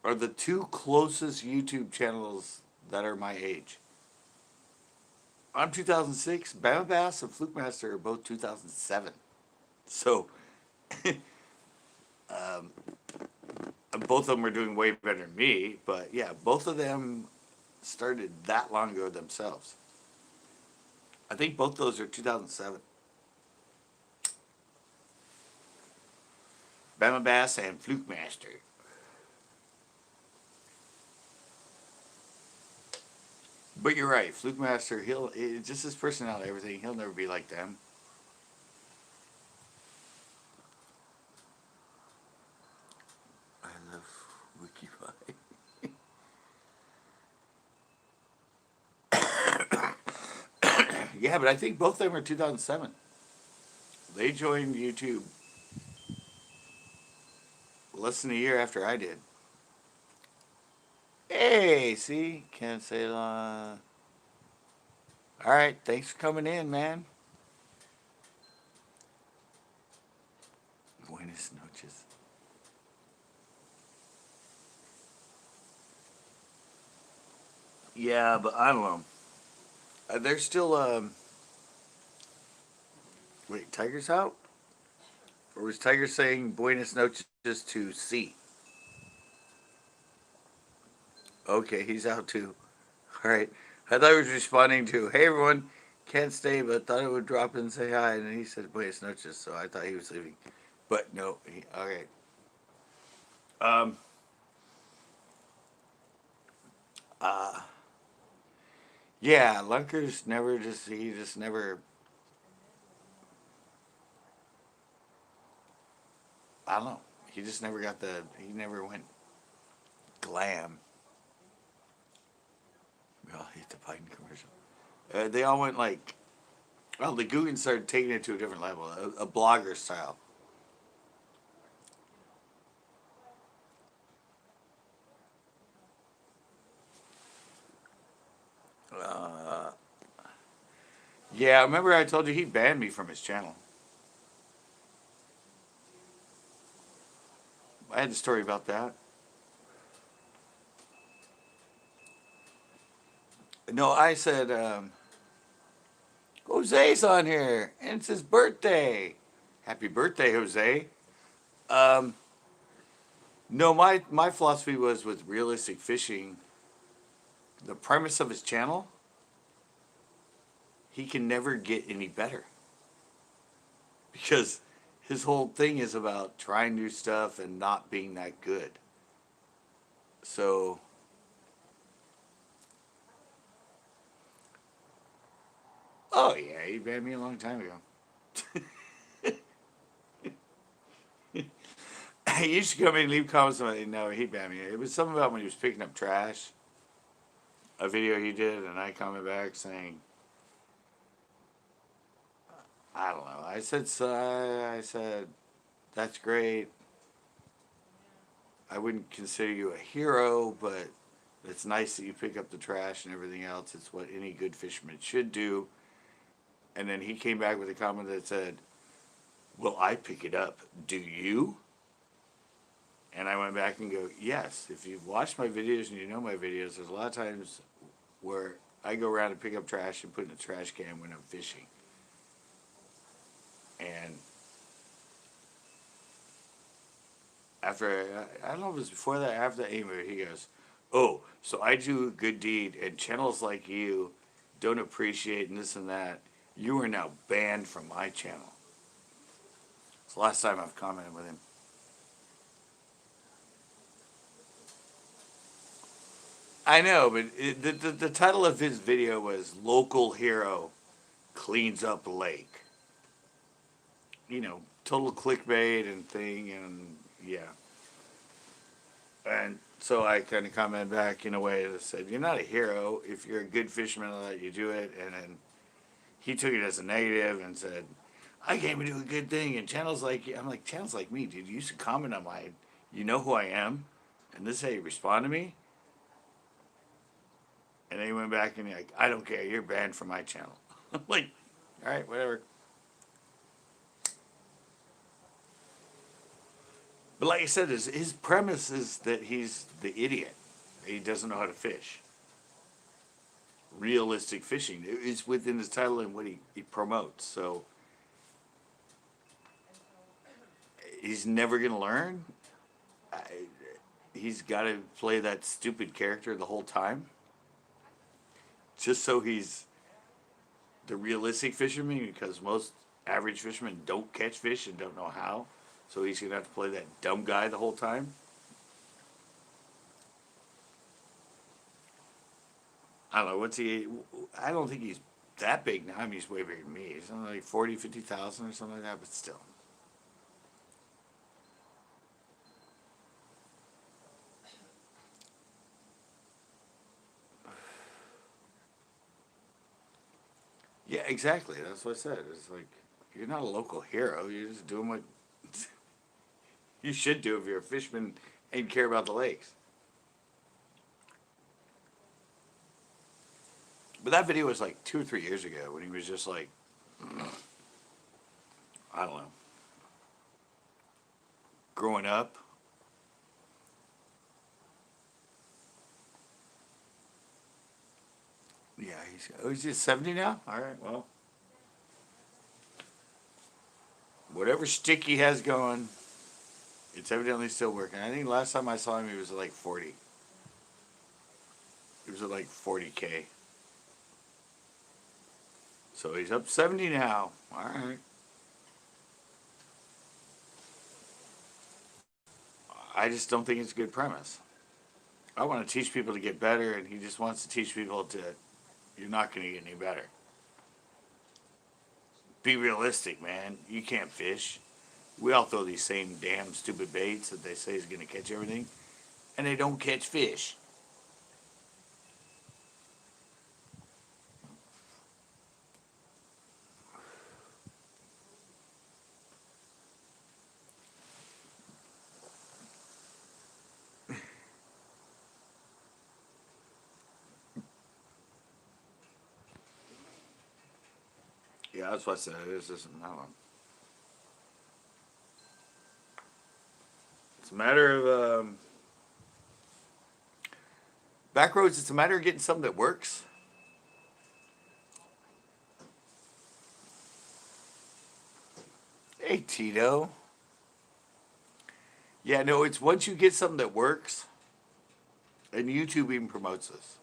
are the two closest YouTube channels that are my age. I'm 2006. Bama Bass and Fluke Master are both 2007. So um, both of them are doing way better than me. But yeah, both of them started that long ago themselves. I think both those are 2007. Bama Bass and Fluke Master. But you're right, Fluke Master. It's just his personality, everything. He'll never be like them. I love Wikify. Yeah, but I think both of them are 2007. They joined YouTube less than a year after I did. Hey, see? Can't say all right, thanks for coming in, man. Buenas noches. Yeah, but I don't know. They're still Wait, Tiger's out? Or was Tiger saying Buenos noches to C? Okay, he's out too. All right. I thought he was responding to, hey everyone, can't stay, but thought I would drop in and say hi. And then he said Buenos noches, so I thought he was leaving. But no, okay. Um, uh, yeah, Lunker's never just, he just never, I don't know. He just never got the, he never went glam. We all hate the Biden commercial. They all went like, well, the Googans started taking it to a different level, a blogger style. Uh, yeah, remember I told you he banned me from his channel. I had a story about that. No, I said, Jose's on here, and it's his birthday. Happy birthday, Jose. Um, no, my philosophy was with realistic fishing, the premise of his channel, he can never get any better. Because his whole thing is about trying new stuff and not being that good. So, oh yeah, he banned me a long time ago. He used to come in and leave comments about, no, he banned me. It was something about when he was picking up trash, a video he did, and I commented back saying, I don't know. I said, that's great. I wouldn't consider you a hero, but it's nice that you pick up the trash and everything else. It's what any good fisherman should do. And then he came back with a comment that said, well, I pick it up. Do you? And I went back and go, yes. If you've watched my videos and you know my videos, there's a lot of times where I go around and pick up trash and put in a trash can when I'm fishing. And after, I don't know if it was before that, after that, anyway, he goes, oh, so I do a good deed and channels like you don't appreciate and this and that. You are now banned from my channel. It's the last time I've commented with him. I know, but the title of his video was Local Hero Cleans Up Lake. You know, total clickbait and thing, and yeah. And so I kind of commented back in a way that said, you're not a hero. If you're a good fisherman, I'll let you do it. And then he took it as a negative and said, I came to do a good thing. And channels like you, I'm like, channels like me, dude, you used to comment on my, you know who I am? And this is how you respond to me? And then he went back and he's like, I don't care, you're banned from my channel. I'm like, all right, whatever. But like I said, his premise is that he's the idiot. He doesn't know how to fish. Realistic fishing is within his title and what he promotes. So he's never going to learn. I, he's got to play that stupid character the whole time. Just so he's the realistic fisherman, because most average fishermen don't catch fish and don't know how. So he's going to have to play that dumb guy the whole time. I don't know, what's he, I don't think he's that big now. I mean, he's way bigger than me. He's only like 40, 50,000 or something like that, but still. Yeah, exactly. That's what I said. It's like, you're not a local hero. You're just doing what you should do if you're a fisherman and care about the lakes. But that video was like 2 or 3 years ago when he was just like, I don't know, growing up. Yeah, he's just 70 now? All right, well. whatever shtick he has going, it's evidently still working. I think last time I saw him, he was at like 40. He was at like 40K. So he's up 70 now. All right. I just don't think it's a good premise. I want to teach people to get better, and he just wants to teach people to, you're not going to get any better. Be realistic, man. You can't fish. We all throw these same damn stupid baits that they say is going to catch everything, and they don't catch fish. Yeah, that's what I said. This isn't that one. It's a matter of backroads. It's a matter of getting something that works. Hey, Tito. Yeah, no, it's once you get something that works, and YouTube even promotes this.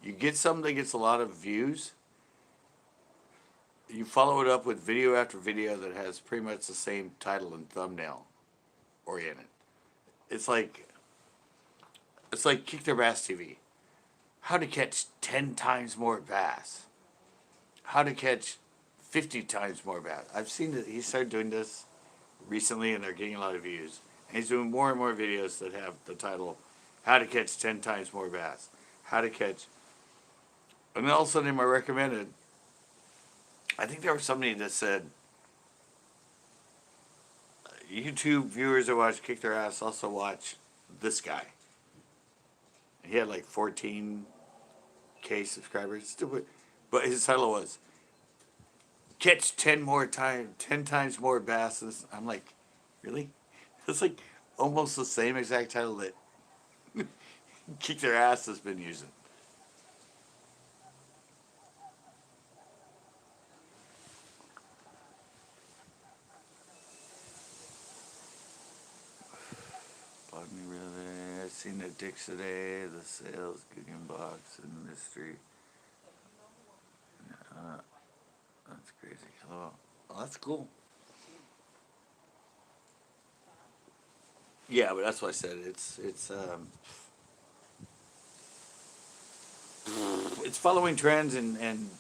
You get something that gets a lot of views, you follow it up with video after video that has pretty much the same title and thumbnail oriented. It's like Kick Their Bass TV. How to catch 10 times more bass. How to catch 50 times more bass. I've seen that he started doing this recently, and they're getting a lot of views. And he's doing more and more videos that have the title, How to Catch 10 Times More Bass. How to catch... And then all of a sudden, I recommended... I think there was somebody that said, YouTube viewers that watch Kick Their Ass also watch this guy. And he had like 14K subscribers. Stupid. But his title was, Catch 10 times more bass. I'm like, really? It's like almost the same exact title that Kick Their Ass has been using. Bug me really. I've seen the dicks today, the sales, gigging box, industry. That's crazy. Oh, that's cool. Yeah, but that's what I said. It's following trends and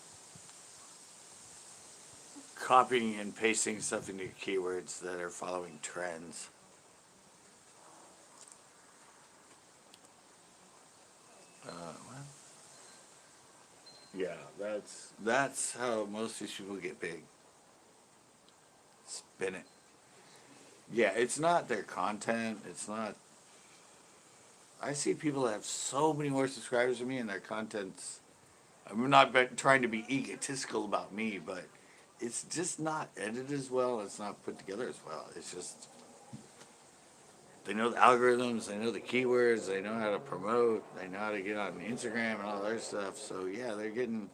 copying and pasting stuff into keywords that are following trends. What? Yeah, that's how most of these people get big. Spin it. Yeah, it's not their content. It's not. I see people that have so many more subscribers than me, and their content's. I'm not trying to be egotistical about me, but it's just not edited as well. It's not put together as well. It's just. They know the algorithms, they know the keywords, they know how to promote, they know how to get on Instagram and all their stuff. So yeah, they're getting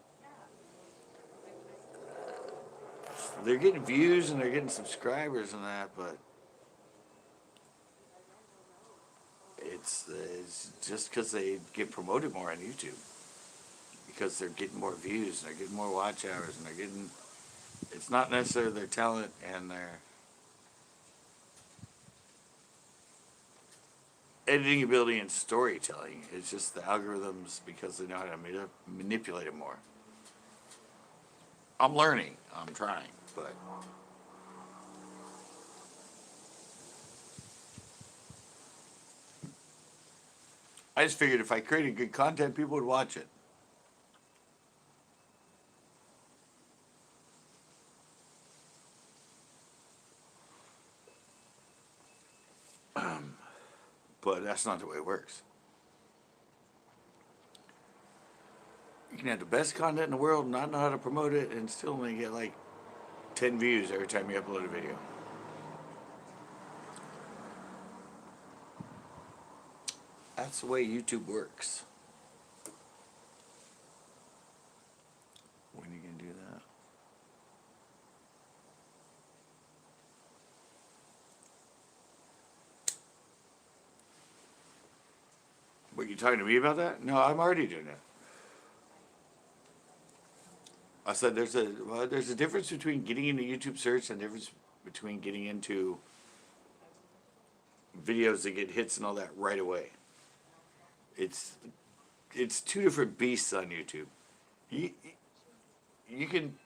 views and they're getting subscribers and that, but it's just because they get promoted more on YouTube, because they're getting more views and they're getting more watch hours and they're getting. It's not necessarily their talent and their editing ability and storytelling. It's just the algorithms, because they know how to manipulate it more. I'm learning. I'm trying, but I just figured if I created good content, people would watch it. But that's not the way it works. You can have the best content in the world, not know how to promote it, and still only get like 10 views every time you upload a video. That's the way YouTube works. When are you going to do that? You talking to me about that? No, I'm already doing that. I said there's a difference between getting into YouTube search and a difference between getting into videos that get hits and all that right away. It's two different beasts on YouTube. You can,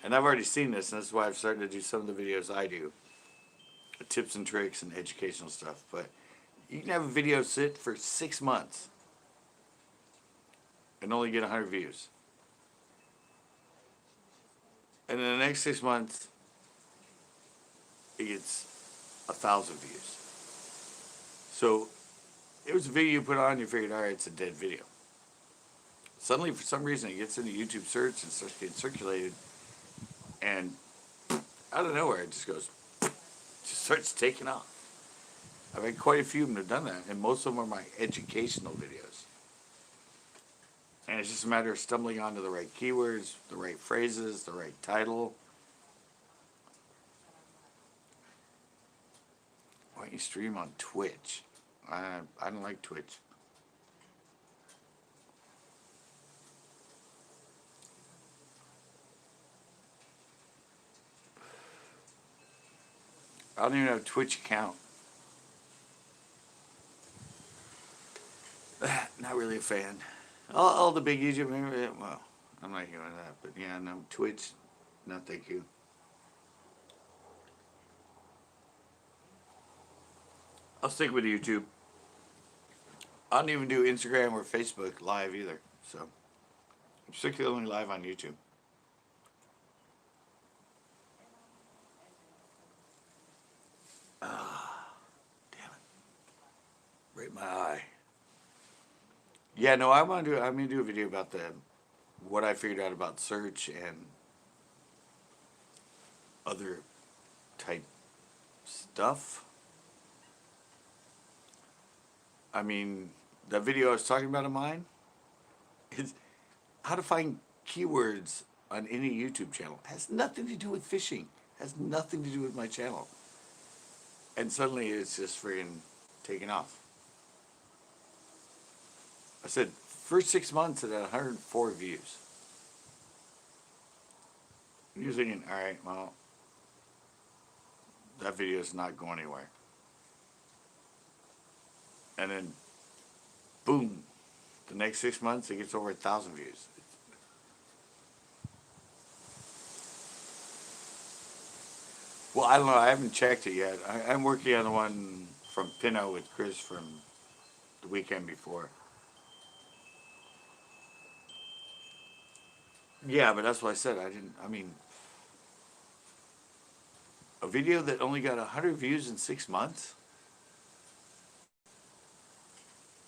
and I've already seen this, and that's why I've started to do some of the videos I do, tips and tricks and educational stuff. But you can have a video sit for 6 months and only get 100 views. And in the next 6 months, it gets 1,000 views. So it was a video you put on, you figured, all right, it's a dead video. Suddenly, for some reason, it gets into YouTube search and starts getting circulated, and out of nowhere, it just goes, just starts taking off. I've had quite a few of them have done that, and most of them are my educational videos. And it's just a matter of stumbling onto the right keywords, the right phrases, the right title. Why don't you stream on Twitch? I don't like Twitch. I don't even have a Twitch account. Not really a fan. All the big YouTube, well, I'm not doing that, but yeah, no, Twitch, no thank you. I'll stick with YouTube. I don't even do Instagram or Facebook live either, so I'm strictly only live on YouTube. Damn it. Right in my eye. Yeah, no, I'm gonna do a video about what I figured out about search and other type stuff. I mean, that video I was talking about of mine is how to find keywords on any YouTube channel. It has nothing to do with fishing. It has nothing to do with my channel. And suddenly it's just friggin' taking off. I said, first 6 months it had 104 views. And you're thinking, all right, well, that video is not going anywhere. And then, boom, the next 6 months it gets over 1,000 views. Well, I don't know. I haven't checked it yet. I'm working on the one from Pinot with Chris from the weekend before. Yeah, but that's what I said. I mean, a video that only got 100 views in 6 months,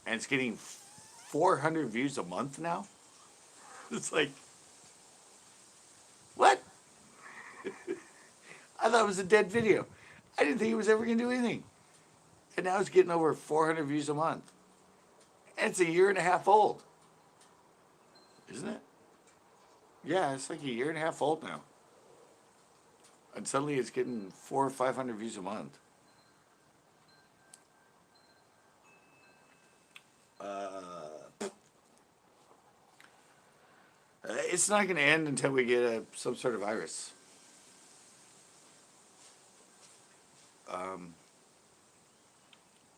and it's getting 400 views a month now? It's like, what? I thought it was a dead video. I didn't think it was ever going to do anything. And now it's getting over 400 views a month. And it's a year and a half old. Isn't it? Yeah, it's like a year and a half old now. And suddenly it's getting 400 or 500 views a month. It's not going to end until we get some sort of virus.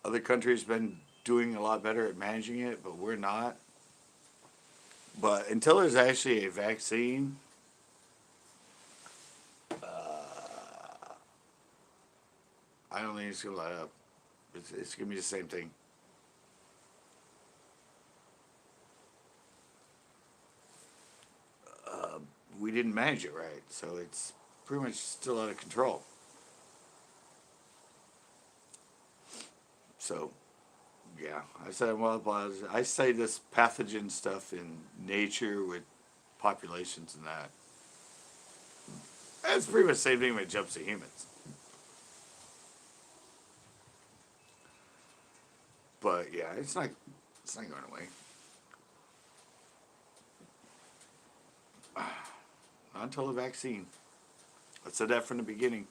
Other countries have been doing a lot better at managing it, but we're not. But until there's actually a vaccine, I don't think it's going to let up. It's going to be the same thing. We didn't manage it right, so it's pretty much still out of control. So, yeah, I said, well, I study this pathogen stuff in nature with populations and that. That's pretty much the same thing when it jumps to humans. But yeah, it's not going away. Not until the vaccine. I said that from the beginning.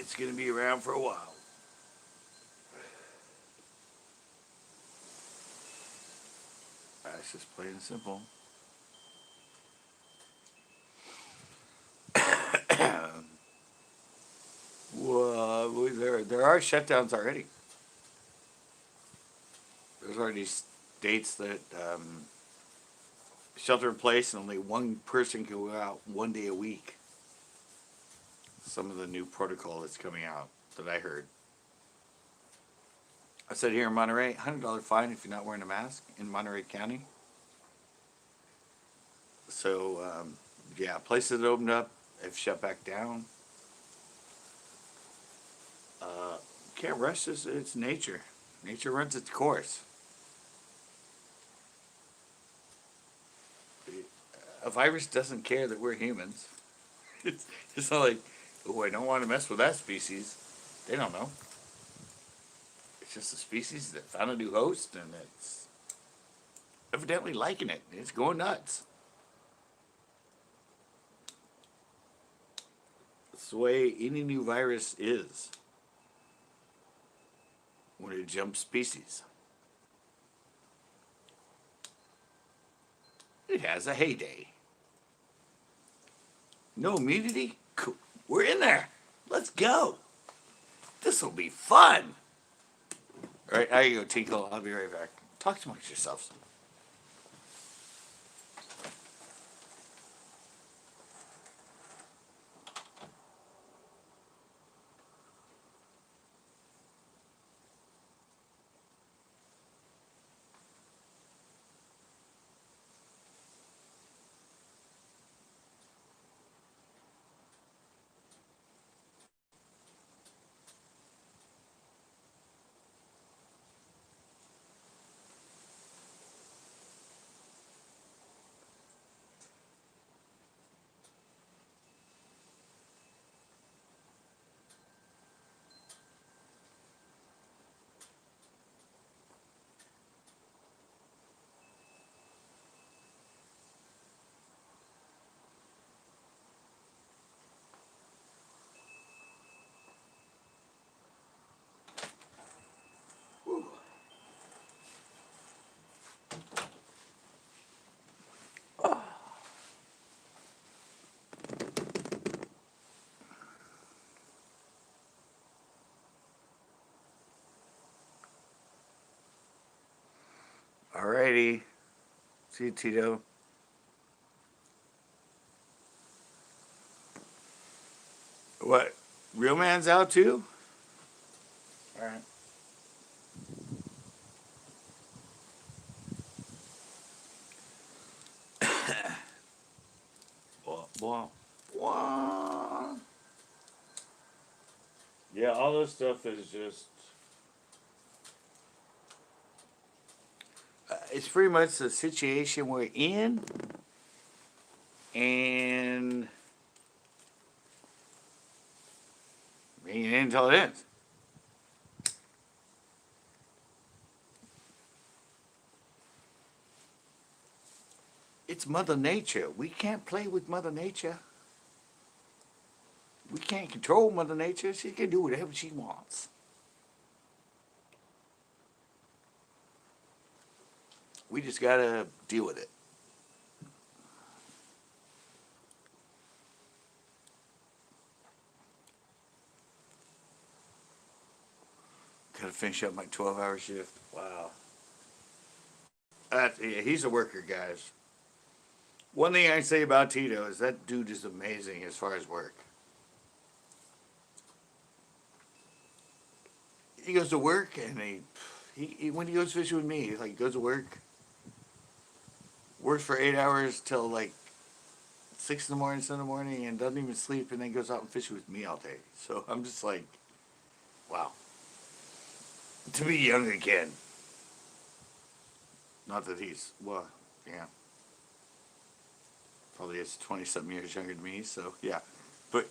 It's going to be around for a while. That's just plain and simple. Well, there are shutdowns already. There's already states that shelter in place and only one person can go out 1 day a week. Some of the new protocol that's coming out that I heard. I said here in Monterey, $100 fine if you're not wearing a mask in Monterey County. So, yeah, places that opened up have shut back down. Can't rush this, it's nature. Nature runs its course. A virus doesn't care that we're humans. It's not like, oh, I don't want to mess with that species. They don't know. It's just a species that found a new host and it's evidently liking it. It's going nuts. That's the way any new virus is when it jumps species. It has a heyday. No immunity? Cool. We're in there. Let's go. This'll be fun. All right, I gotta go, Tinkle. I'll be right back. Talk amongst yourselves. Alrighty. See you, Tito. What? Real man's out too? Alright. Blah, blah. Yeah, all this stuff is just... it's pretty much the situation we're in. And... bring it in until it ends. It's Mother Nature. We can't play with Mother Nature. We can't control Mother Nature. She can do whatever she wants. We just gotta deal with it. Gotta finish up my 12-hour shift. Wow. Yeah, he's a worker, guys. One thing I can say about Tito is that dude is amazing as far as work. He goes to work and he when he goes fishing with me, he goes to work, works for 8 hours till like 6 in the morning, 7 in the morning, and doesn't even sleep, and then goes out and fishes with me all day. So I'm just like, wow. To be young again. Not that he's, well, yeah. Probably is 20-something years younger than me, so yeah. But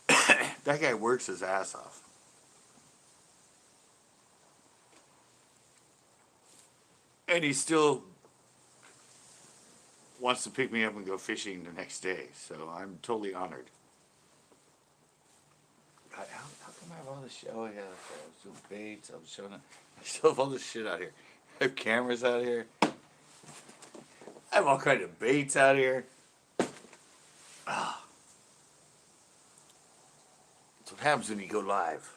that guy works his ass off. And he still wants to pick me up and go fishing the next day, so I'm totally honored. God, how all the shit. Oh yeah, I was doing baits. I was showing it. I still have all this shit out here. I have cameras out here. I have all kind of baits out here. Ah, that's what happens when you go live.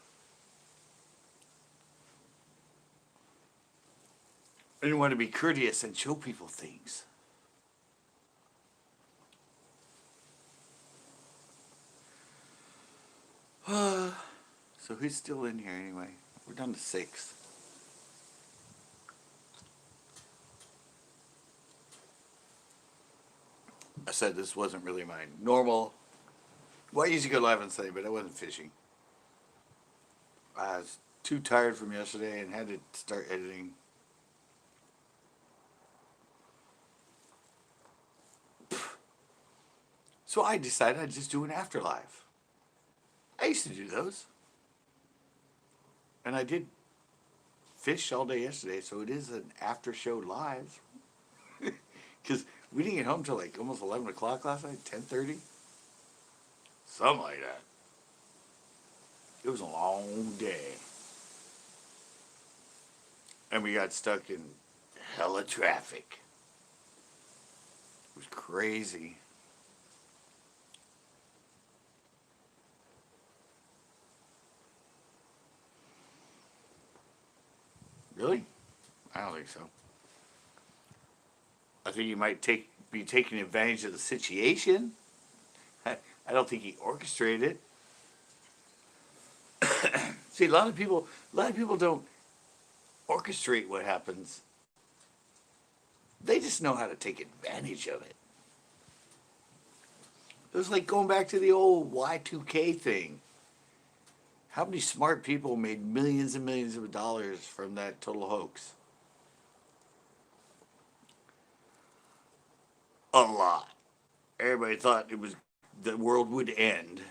And you want to be courteous and show people things. So who's still in here anyway? We're down to 6. I said this wasn't really my normal. Well, I usually go live on Sunday, but I wasn't fishing. I was too tired from yesterday and had to start editing. So I decided I'd just do an after live. I used to do those. And I did fish all day yesterday, so it is an after show live. Because we didn't get home till like almost 11 o'clock last night, 10:30. Something like that. It was a long day. And we got stuck in hella traffic. It was crazy. Really? I don't think so. I think he might be taking advantage of the situation. I don't think he orchestrated it. See, a lot of people don't orchestrate what happens. They just know how to take advantage of it. It was like going back to the old Y2K thing. How many smart people made millions and millions of dollars from that total hoax? A lot. Everybody thought the world would end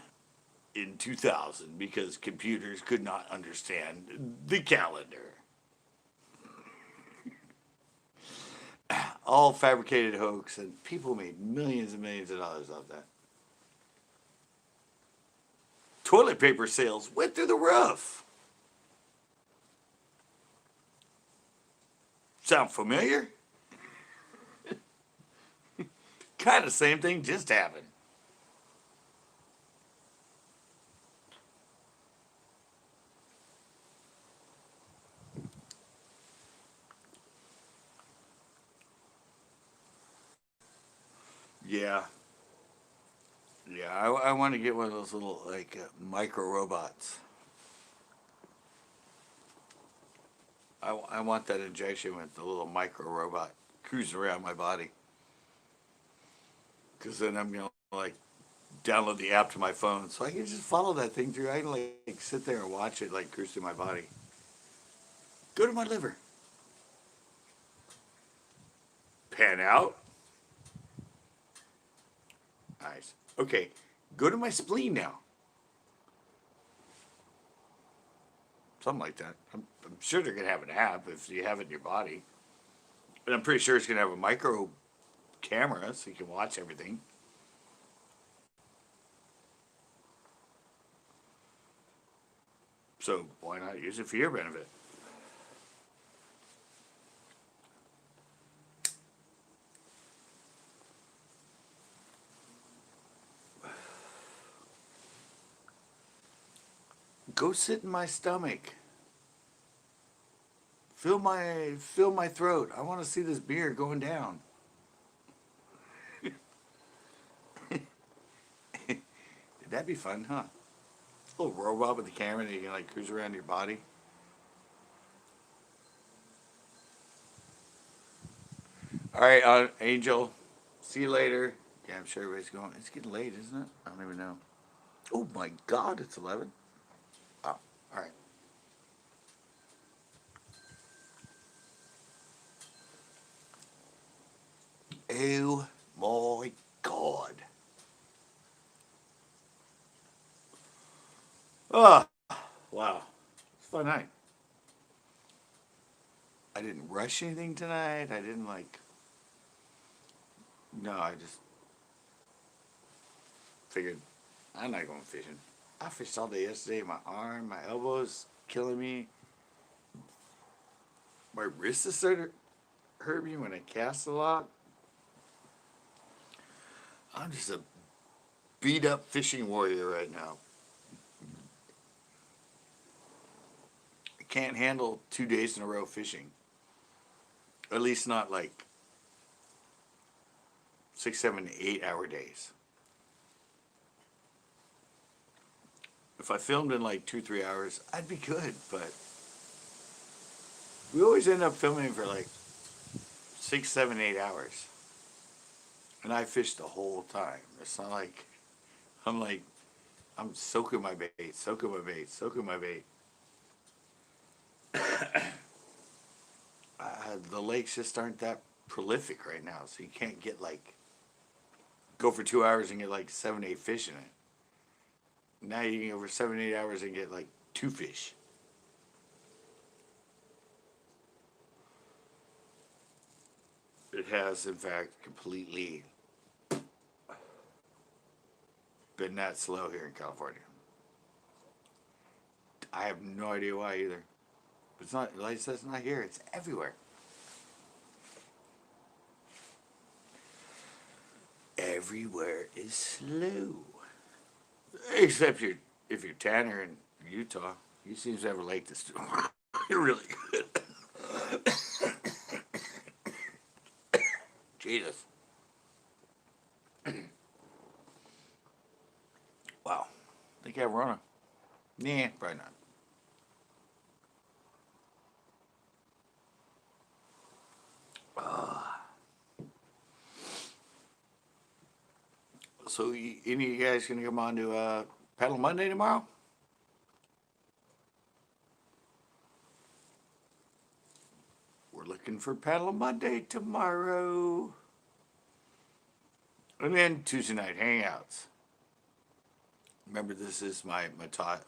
in 2000 because computers could not understand the calendar. All fabricated hoax, and people made millions and millions of dollars off that. Toilet paper sales went through the roof. Sound familiar? Kind of same thing just happened. Yeah. Yeah, I want to get one of those little, like, micro robots. I want that injection with the little micro robot cruising around my body. Because then I'm going to, like, download the app to my phone. So I can just follow that thing through. I can, like, sit there and watch it, like, cruise through my body. Go to my liver. Pan out. Nice. Okay, go to my spleen now. Something like that. I'm sure they're going to have an app if you have it in your body. But I'm pretty sure it's going to have a micro camera so you can watch everything. So why not use it for your benefit? Go sit in my stomach. Fill my throat. I want to see this beer going down. That'd be fun, huh? A little robot with the camera that you can like cruise around your body. All right, Angel. See you later. Yeah, I'm sure everybody's going. It's getting late, isn't it? I don't even know. Oh my God, it's 11. Oh, all right. Oh my God. Oh, wow. It's a fun night. I didn't rush anything tonight. I didn't like. No, I just figured I'm not going fishing. I fished all day yesterday. My arm, my elbows killing me. My wrist is starting to hurt me when I cast a lot. I'm just a beat up fishing warrior right now. I can't handle 2 days in a row fishing. At least not like 6, 7, 8 hour days. If I filmed in like 2, 3 hours, I'd be good, but we always end up filming for like 6, 7, 8 hours. And I fish the whole time. It's not like I'm soaking my bait, soaking my bait, soaking my bait. The lakes just aren't that prolific right now, so you can't get like go for 2 hours and get like 7, 8 fish in it. Now you can go for 7, 8 hours and get like 2 fish. It has, in fact, completely been that slow here in California. I have no idea why either. It's not, like I said, it's not here. It's everywhere. Everywhere is slow. Except if you're Tanner in Utah, he seems to have a lake that's really good. Jesus. Wow. Think I have Rona? Nah, probably not. So, any of you guys gonna come on to Paddle Monday tomorrow? We're looking for Paddle Monday tomorrow. And then Tuesday night hangouts. Remember, this is my Menage-a-trois.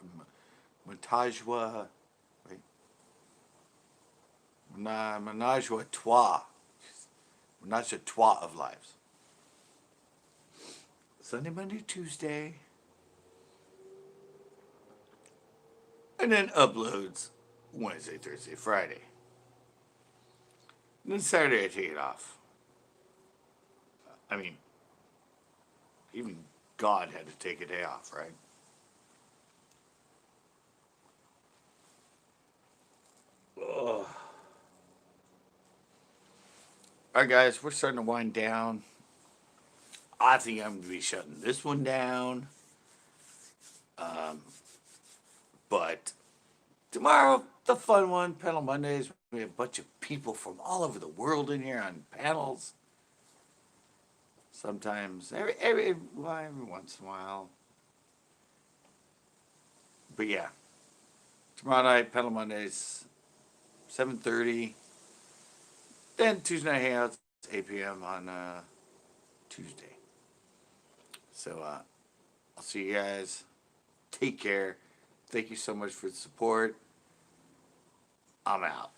Menage-a-trois of lives. Sunday, Monday, Tuesday. And then uploads Wednesday, Thursday, Friday. And then Saturday I take it off. I mean, even God had to take a day off, right? Ugh. Alright guys, we're starting to wind down. I think I'm going to be shutting this one down. But tomorrow, the fun one, Panel Mondays. We have a bunch of people from all over the world in here on panels. Sometimes, every once in a while. But yeah, tomorrow night, Panel Mondays, 7:30. Then Tuesday night hangouts, 8 p.m. on Tuesday. So I'll see you guys. Take care. Thank you so much for the support. I'm out.